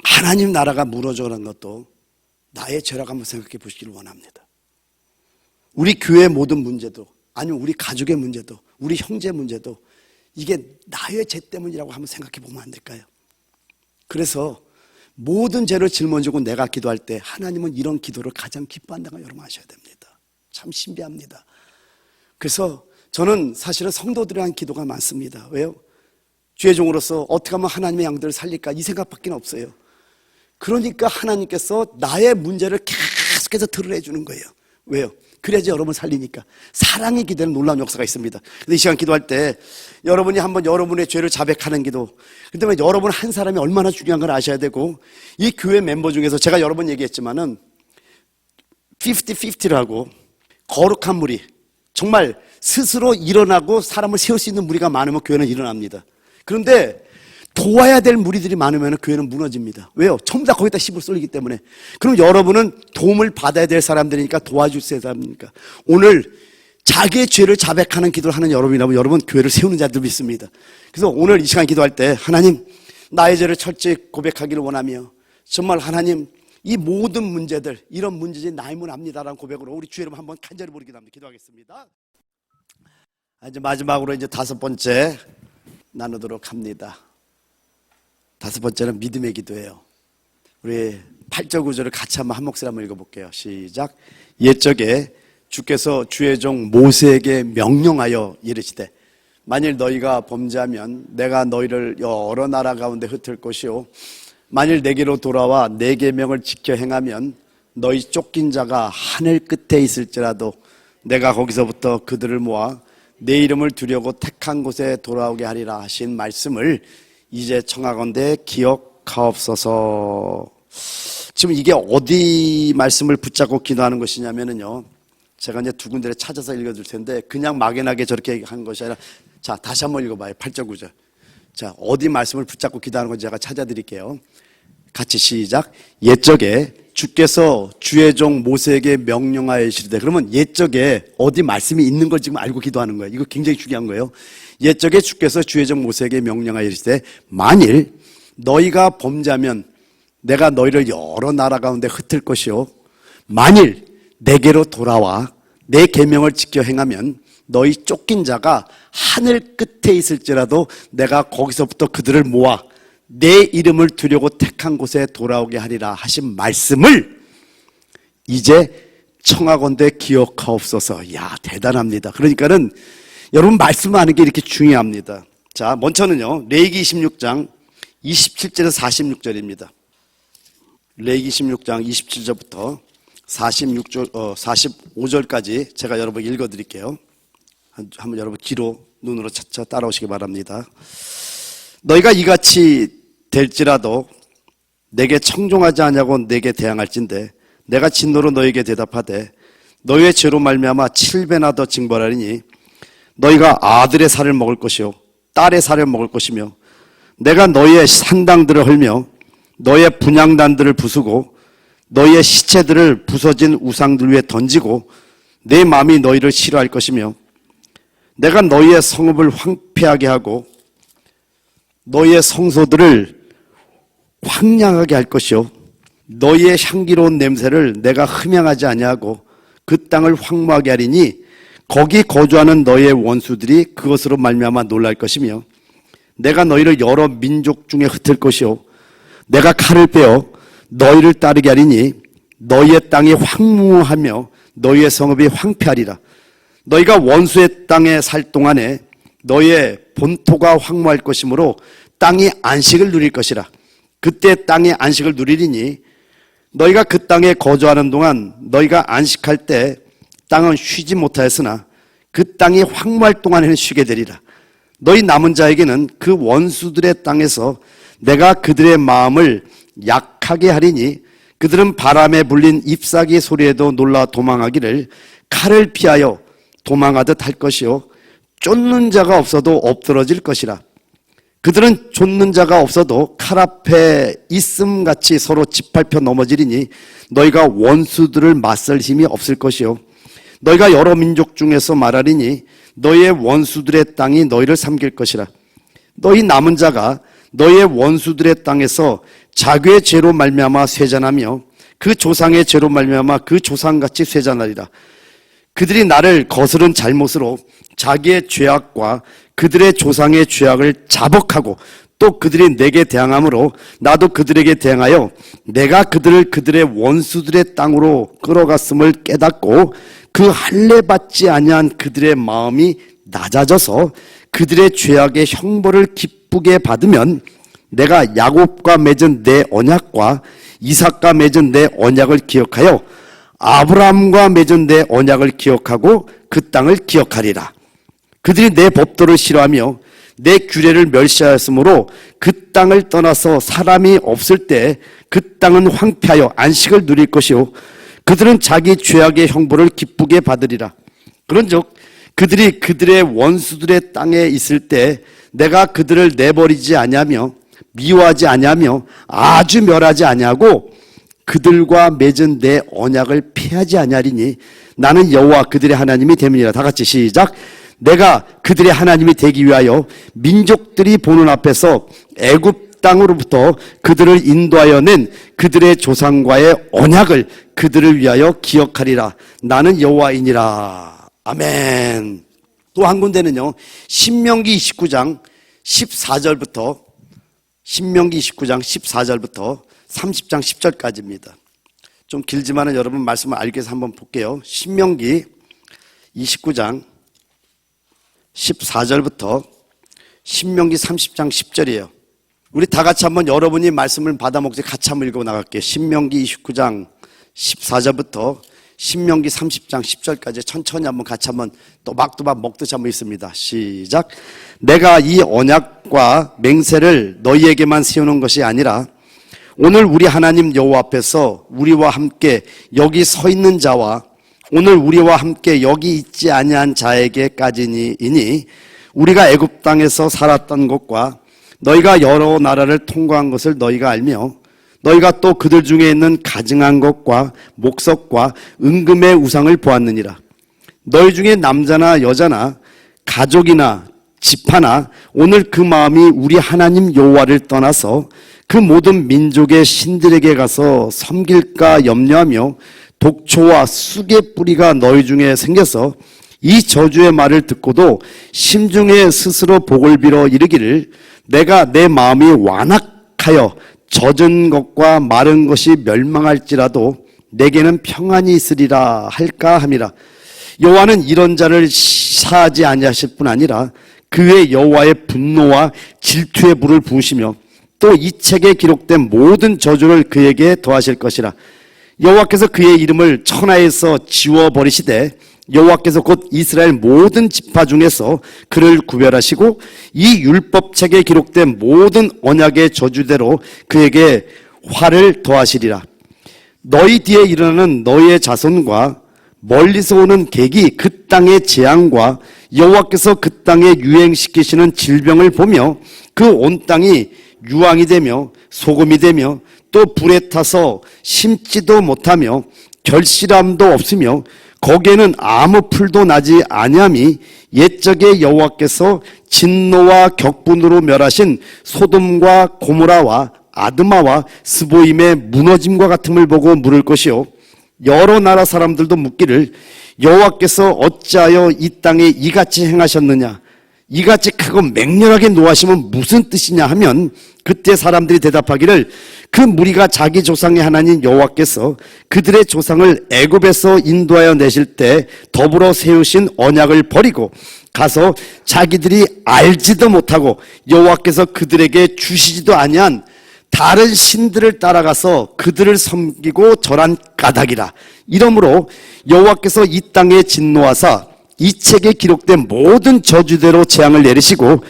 하나님 나라가 무너져가는 것도 나의 죄라고 한번 생각해 보시기를 원합니다. 우리 교회의 모든 문제도, 아니면 우리 가족의 문제도, 우리 형제 문제도 이게 나의 죄 때문이라고 한번 생각해 보면 안 될까요? 그래서 모든 죄를 짊어지고 내가 기도할 때 하나님은 이런 기도를 가장 기뻐한다는 걸 여러분 아셔야 됩니다. 참 신비합니다. 그래서 저는 사실은 성도들이랑 기도가 많습니다. 왜요? 주의 종으로서 어떻게 하면 하나님의 양들을 살릴까 이 생각밖에 없어요. 그러니까 하나님께서 나의 문제를 계속해서 드러내 주는 거예요. 왜요? 그래야지 여러분을 살리니까. 사랑의 기도는 놀라운 역사가 있습니다. 근데 이 시간 기도할 때 여러분이 한번 여러분의 죄를 자백하는 기도, 그다음에 여러분 한 사람이 얼마나 중요한 걸 아셔야 되고, 이 교회 멤버 중에서 제가 여러 번 얘기했지만은 50-50라고 거룩한 무리, 정말 스스로 일어나고 사람을 세울 수 있는 무리가 많으면 교회는 일어납니다. 그런데 도와야 될 무리들이 많으면 교회는 무너집니다. 왜요? 전부 다 거기다 씹을 쏠리기 때문에. 그럼 여러분은 도움을 받아야 될 사람들이니까 도와줄 사람이니까. 오늘 자기의 죄를 자백하는 기도를 하는 여러분이라면 여러분 교회를 세우는 자들 믿습니다. 그래서 오늘 이 시간 기도할 때 하나님, 나의 죄를 철저히 고백하기를 원하며, 정말 하나님 이 모든 문제들, 이런 문제들이 나의 문 압니다라는 고백으로 우리 주 여러분 한번 간절히 부르기도 합니다. 기도하겠습니다. 이제 마지막으로 이제 5번째 나누도록 합니다. 5번째는 믿음의 기도예요. 우리 8절 9절을 같이 한 목소리 한번 읽어볼게요. 시작. 옛적에 주께서 주의 종 모세에게 명령하여 이르시되 만일 너희가 범죄하면 내가 너희를 여러 나라 가운데 흩을 것이요 만일 내게로 돌아와 내 계명을 지켜 행하면 너희 쫓긴 자가 하늘 끝에 있을지라도 내가 거기서부터 그들을 모아 내 이름을 두려고 택한 곳에 돌아오게 하리라 하신 말씀을 이제 청하건대 기억하옵소서. 지금 이게 어디 말씀을 붙잡고 기도하는 것이냐면요, 제가 이제 두 군데를 찾아서 읽어줄 텐데 그냥 막연하게 저렇게 한 것이 아니라, 자, 다시 한번 읽어봐요. 8절 9절. 자, 어디 말씀을 붙잡고 기도하는 건지 제가 찾아드릴게요. 같이 시작. 옛적에 주께서 주의 종 모세에게 명령하여 이르시되, 그러면 옛적에 어디 말씀이 있는 걸 지금 알고 기도하는 거예요. 이거 굉장히 중요한 거예요. 옛적에 주께서 주의 종 모세에게 명령하여 이르시되 만일 너희가 범죄하면 내가 너희를 여러 나라 가운데 흩을 것이요 만일 내게로 돌아와 내 계명을 지켜 행하면 너희 쫓긴 자가 하늘 끝에 있을지라도 내가 거기서부터 그들을 모아 내 이름을 두려고 택한 곳에 돌아오게 하리라 하신 말씀을 이제 청하건대 기억하옵소서. 야, 대단합니다. 그러니까는 여러분 말씀하는 게 이렇게 중요합니다. 자, 먼저는요, 레위기 26장 27절에서 46절입니다. 레위기 26장 27절부터 45절까지 제가 여러분 읽어드릴게요. 한번 여러분 귀로 눈으로 차차 따라오시기 바랍니다. 너희가 이같이 될지라도 내게 청종하지 않냐고 내게 대항할진대 내가 진노로 너에게 대답하되 너희의 죄로 말미암아 7배나 더 징벌하리니 너희가 아들의 살을 먹을 것이요 딸의 살을 먹을 것이며 내가 너희의 산당들을 헐며 너희의 분향단들을 부수고 너희의 시체들을 부서진 우상들 위에 던지고 내 마음이 너희를 싫어할 것이며 내가 너희의 성읍을 황폐하게 하고 너희의 성소들을 황량하게 할 것이요 너희의 향기로운 냄새를 내가 흠양하지 아니하고 그 땅을 황무하게 하리니 거기 거주하는 너희의 원수들이 그것으로 말미암아 놀랄 것이며 내가 너희를 여러 민족 중에 흩을 것이요 내가 칼을 빼어 너희를 따르게 하리니 너희의 땅이 황무하며 너희의 성읍이 황폐하리라. 너희가 원수의 땅에 살 동안에 너희의 본토가 황무할 것이므로 땅이 안식을 누릴 것이라. 그때 땅의 안식을 누리리니 너희가 그 땅에 거주하는 동안 너희가 안식할 때 땅은 쉬지 못하였으나 그 땅이 황무할 동안에는 쉬게 되리라. 너희 남은 자에게는 그 원수들의 땅에서 내가 그들의 마음을 약하게 하리니 그들은 바람에 불린 잎사귀 소리에도 놀라 도망하기를 칼을 피하여 도망하듯 할 것이요 쫓는 자가 없어도 엎드러질 것이라. 그들은 쫓는 자가 없어도 칼 앞에 있음같이 서로 짓밟혀 넘어지리니 너희가 원수들을 맞설 힘이 없을 것이요 너희가 여러 민족 중에서 말하리니 너희의 원수들의 땅이 너희를 삼킬 것이라. 너희 남은 자가 너희의 원수들의 땅에서 자기의 죄로 말미암아 쇠잔하며 그 조상의 죄로 말미암아 그 조상같이 쇠잔하리라. 그들이 나를 거스른 잘못으로 자기의 죄악과 그들의 조상의 죄악을 자복하고 또 그들이 내게 대항함으로 나도 그들에게 대항하여 내가 그들을 그들의 원수들의 땅으로 끌어갔음을 깨닫고 그 할례 받지 아니한 그들의 마음이 낮아져서 그들의 죄악의 형벌을 기쁘게 받으면 내가 야곱과 맺은 내 언약과 이삭과 맺은 내 언약을 기억하여 아브라함과 맺은 내 언약을 기억하고 그 땅을 기억하리라. 그들이 내 법도를 싫어하며 내 규례를 멸시하였으므로 그 땅을 떠나서 사람이 없을 때 그 땅은 황폐하여 안식을 누릴 것이요 그들은 자기 죄악의 형벌을 기쁘게 받으리라. 그런즉 그들이 그들의 원수들의 땅에 있을 때 내가 그들을 내버리지 아니하며 미워하지 아니하며 아주 멸하지 아니하고 그들과 맺은 내 언약을 피하지 아니하리니 나는 여호와 그들의 하나님이 됨이니라. 다 같이 시작. 내가 그들의 하나님이 되기 위하여 민족들이 보는 앞에서 애굽 땅으로부터 그들을 인도하여 낸 그들의 조상과의 언약을 그들을 위하여 기억하리라. 나는 여호와이니라. 아멘. 또 한 군데는요, 신명기 29장 14절부터 30장 10절까지입니다. 좀 길지만은 여러분 말씀을 알기 위해서 한번 볼게요. 신명기 29장 14절부터 신명기 30장 10절이에요. 우리 다 같이 한번 여러분이 말씀을 받아 먹지 같이 한번 읽어 나갈게요. 신명기 29장 14절부터 신명기 30장 10절까지 천천히 한번 같이 한번 또박또박 먹듯이 한번 있습니다. 시작. 내가 이 언약과 맹세를 너희에게만 세우는 것이 아니라 오늘 우리 하나님 여호와 앞에서 우리와 함께 여기 서 있는 자와 오늘 우리와 함께 여기 있지 아니한 자에게까지니이니 우리가 애굽 땅에서 살았던 것과 너희가 여러 나라를 통과한 것을 너희가 알며 너희가 또 그들 중에 있는 가증한 것과 목석과 은금의 우상을 보았느니라. 너희 중에 남자나 여자나 가족이나 지파나 오늘 그 마음이 우리 하나님 여호와를 떠나서 그 모든 민족의 신들에게 가서 섬길까 염려하며 독초와 쑥의 뿌리가 너희 중에 생겨서 이 저주의 말을 듣고도 심중에 스스로 복을 빌어 이르기를 내가 내 마음이 완악하여 젖은 것과 마른 것이 멸망할지라도 내게는 평안이 있으리라 할까 함이라. 여호와는 이런 자를 사하지 아니하실 뿐 아니라 그의 여호와의 분노와 질투의 불을 부으시며 또 이 책에 기록된 모든 저주를 그에게 더하실 것이라. 여호와께서 그의 이름을 천하에서 지워버리시되 여호와께서 곧 이스라엘 모든 지파 중에서 그를 구별하시고 이 율법책에 기록된 모든 언약의 저주대로 그에게 화를 더하시리라. 너희 뒤에 일어나는 너희의 자손과 멀리서 오는 객이 그 땅의 재앙과 여호와께서 그 땅에 유행시키시는 질병을 보며 그 온 땅이 유황이 되며 소금이 되며 또 불에 타서 심지도 못하며 결실함도 없으며 거기에는 아무 풀도 나지 아니함이 옛적에 여호와께서 진노와 격분으로 멸하신 소돔과 고모라와 아드마와 스보임의 무너짐과 같음을 보고 물을 것이요 여러 나라 사람들도 묻기를 여호와께서 어찌하여 이 땅에 이같이 행하셨느냐 이같이 크고 맹렬하게 노하시면 무슨 뜻이냐 하면 그때 사람들이 대답하기를 그 무리가 자기 조상의 하나님 여호와께서 그들의 조상을 애굽에서 인도하여 내실 때 더불어 세우신 언약을 버리고 가서 자기들이 알지도 못하고 여호와께서 그들에게 주시지도 아니한 다른 신들을 따라가서 그들을 섬기고 절한 까닭이라. 이러므로 여호와께서 이 땅에 진노하사 이 책에 기록된 모든 저주대로 재앙을 내리시고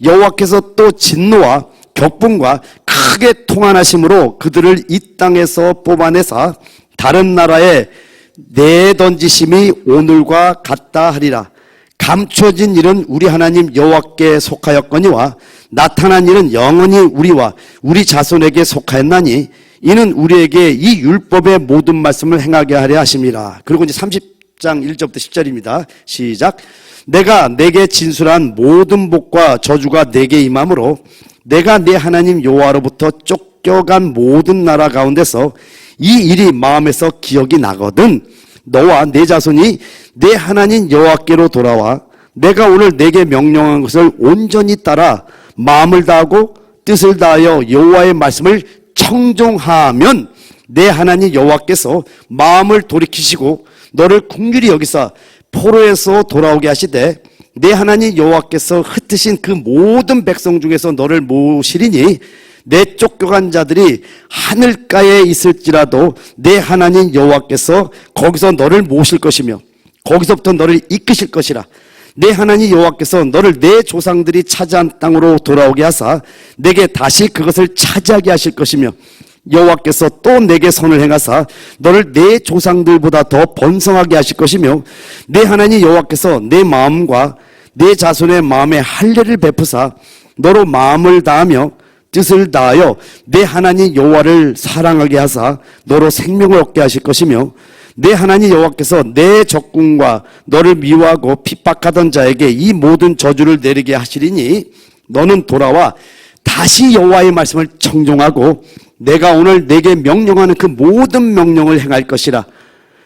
여호와께서 또 진노와 격분과 크게 통한하심으로 그들을 이 땅에서 뽑아내사 다른 나라에 내던지심이 오늘과 같다 하리라. 감춰진 일은 우리 하나님 여호와께 속하였거니와 나타난 일은 영원히 우리와 우리 자손에게 속하였나니 이는 우리에게 이 율법의 모든 말씀을 행하게 하려 하심이라. 그리고 이제 30장 1절부터 10절입니다. 시작. 내가 내게 진술한 모든 복과 저주가 내게 임함으로 내가 내 하나님 여호와로부터 쫓겨간 모든 나라 가운데서 이 일이 마음에서 기억이 나거든 너와 내 자손이 내 하나님 여호와께로 돌아와 내가 오늘 내게 명령한 것을 온전히 따라 마음을 다하고 뜻을 다하여 여호와의 말씀을 청종하면 내 하나님 여호와께서 마음을 돌이키시고 너를 긍휼히 여기사 포로에서 돌아오게 하시되 내 하나님 여호와께서 흩으신 그 모든 백성 중에서 너를 모으시리니 내 쫓겨간 자들이 하늘가에 있을지라도 내 하나님 여호와께서 거기서 너를 모실 것이며 거기서부터 너를 이끄실 것이라. 내 하나님 여호와께서 너를 내 조상들이 차지한 땅으로 돌아오게 하사 내게 다시 그것을 차지하게 하실 것이며 여호와께서 또 내게 선을 행하사 너를 내 조상들보다 더 번성하게 하실 것이며 내 하나님 여호와께서 내 마음과 내 자손의 마음에 할례를 베푸사 너로 마음을 다하며 뜻을 다하여 내 하나님 여호와를 사랑하게 하사 너로 생명을 얻게 하실 것이며 내 하나님 여호와께서 내 적군과 너를 미워하고 핍박하던 자에게 이 모든 저주를 내리게 하시리니 너는 돌아와 다시 여호와의 말씀을 청종하고 내가 오늘 내게 명령하는 그 모든 명령을 행할 것이라.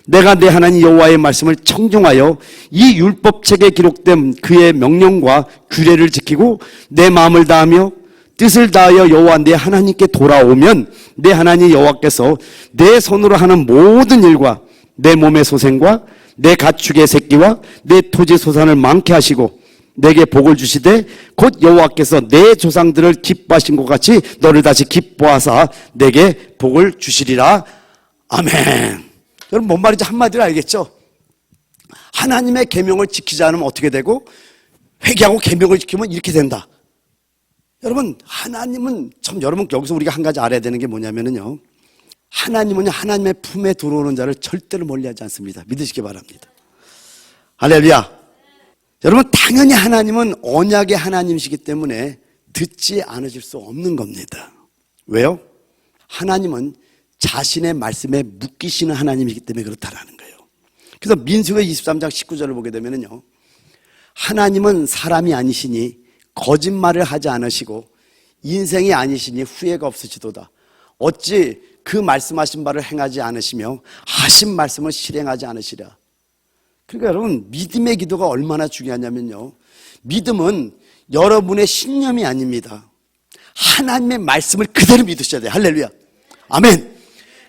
내가 내 하나님 여호와의 말씀을 청종하여 이 율법책에 기록된 그의 명령과 규례를 지키고 내 마음을 다하며 뜻을 다하여 여호와 내 하나님께 돌아오면 내 하나님 여호와께서 내 손으로 하는 모든 일과 내 몸의 소생과 내 가축의 새끼와 내 토지 소산을 많게 하시고 내게 복을 주시되 곧 여호와께서 내 조상들을 기뻐하신 것 같이 너를 다시 기뻐하사 내게 복을 주시리라. 아멘. 여러분 뭔 말인지 한마디로 알겠죠? 하나님의 계명을 지키지 않으면 어떻게 되고 회개하고 계명을 지키면 이렇게 된다. 여러분 하나님은 참 여러분 여기서 우리가 한 가지 알아야 되는 게 뭐냐면요. 하나님은 하나님의 품에 들어오는 자를 절대로 멀리하지 않습니다. 믿으시기 바랍니다. 할렐루야. 여러분 당연히 하나님은 언약의 하나님이시기 때문에 듣지 않으실 수 없는 겁니다. 왜요? 하나님은 자신의 말씀에 묶이시는 하나님이기 때문에 그렇다라는 거예요. 그래서 민수기 23장 19절을 보게 되면요, 하나님은 사람이 아니시니 거짓말을 하지 않으시고 인생이 아니시니 후회가 없으시도다. 어찌 그 말씀하신 바를 행하지 않으시며 하신 말씀을 실행하지 않으시랴. 그러니까 여러분 믿음의 기도가 얼마나 중요하냐면요, 믿음은 여러분의 신념이 아닙니다. 하나님의 말씀을 그대로 믿으셔야 돼요. 할렐루야. 아멘.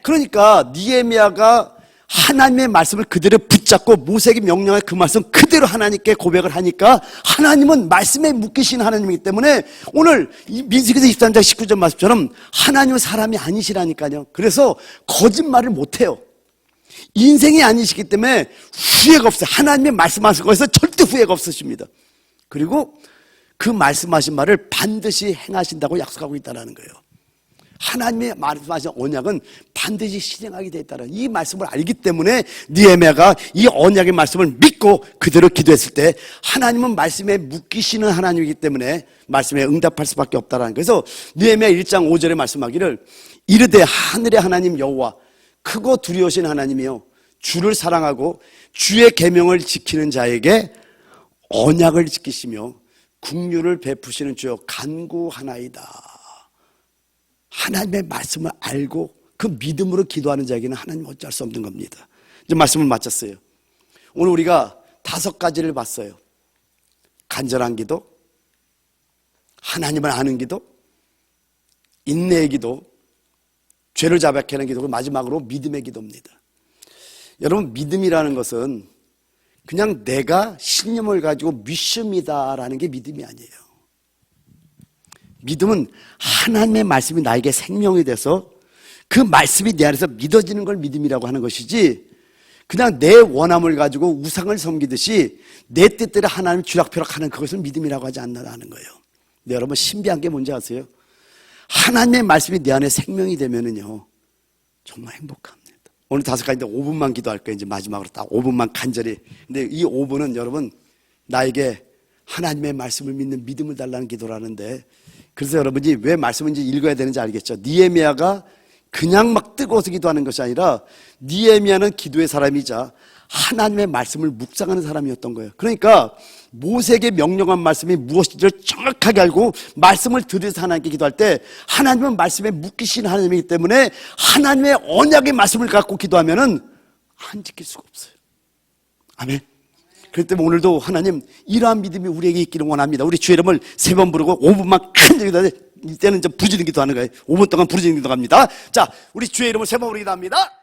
그러니까 느헤미야가 하나님의 말씀을 그대로 붙잡고 모세에게 명령한 그 말씀 그대로 하나님께 고백을 하니까 하나님은 말씀에 묶이신 하나님이기 때문에 오늘 민수기서 23장 19절 말씀처럼 하나님은 사람이 아니시라니까요. 그래서 거짓말을 못해요. 인생이 아니시기 때문에 후회가 없어요. 하나님의 말씀하신 것에서 절대 후회가 없으십니다. 그리고 그 말씀하신 말을 반드시 행하신다고 약속하고 있다는 거예요. 하나님의 말씀하신 언약은 반드시 실행하게 되어 있다는 이 말씀을 알기 때문에 느헤미야가 이 언약의 말씀을 믿고 그대로 기도했을 때 하나님은 말씀에 묶이시는 하나님이기 때문에 말씀에 응답할 수밖에 없다는 거예요. 그래서 느헤미야 1장 5절에 말씀하기를 이르되 하늘의 하나님 여호와 크고 두려우신 하나님이요 주를 사랑하고 주의 계명을 지키는 자에게 언약을 지키시며 긍휼을 베푸시는 주여 간구하나이다. 하나님의 말씀을 알고 그 믿음으로 기도하는 자에게는 하나님 어찌할 수 없는 겁니다. 이제 말씀을 마쳤어요. 오늘 우리가 5가지를 봤어요. 간절한 기도, 하나님을 아는 기도, 인내의 기도, 죄를 자백하는 기도고 마지막으로 믿음의 기도입니다. 여러분 믿음이라는 것은 그냥 내가 신념을 가지고 믿습니다라는 게 믿음이 아니에요. 믿음은 하나님의 말씀이 나에게 생명이 돼서 그 말씀이 내 안에서 믿어지는 걸 믿음이라고 하는 것이지 그냥 내 원함을 가지고 우상을 섬기듯이 내 뜻대로 하나님 쥐락펴락하는 그것을 믿음이라고 하지 않는다는 거예요. 근데 여러분 신비한 게 뭔지 아세요? 하나님의 말씀이 내 안에 생명이 되면은요 정말 행복합니다. 오늘 5가지인데 5분만 기도할 거예요. 이제 마지막으로 딱 5분만 간절히. 근데 이 5분은 여러분 나에게 하나님의 말씀을 믿는 믿음을 달라는 기도라는데 그래서 여러분이 왜 말씀을 이제 읽어야 되는지 알겠죠? 느헤미야가 그냥 막 뜨거워서 기도하는 것이 아니라 느헤미야는 기도의 사람이자 하나님의 말씀을 묵상하는 사람이었던 거예요. 그러니까 모세에게 명령한 말씀이 무엇인지를 정확하게 알고 말씀을 들으면서 하나님께 기도할 때 하나님은 말씀에 묶이신 하나님이기 때문에 하나님의 언약의 말씀을 갖고 기도하면은 안 지킬 수가 없어요. 아멘. 그렇기 때문에 오늘도 하나님 이러한 믿음이 우리에게 있기를 원합니다. 우리 주의 이름을 3번 부르고 5분만 큰 기도하는데 이때는 좀 부르짖는 기도하는 거예요. 5분 동안 부르짖는 기도합니다. 자, 우리 주의 이름을 3번 부르기도 합니다.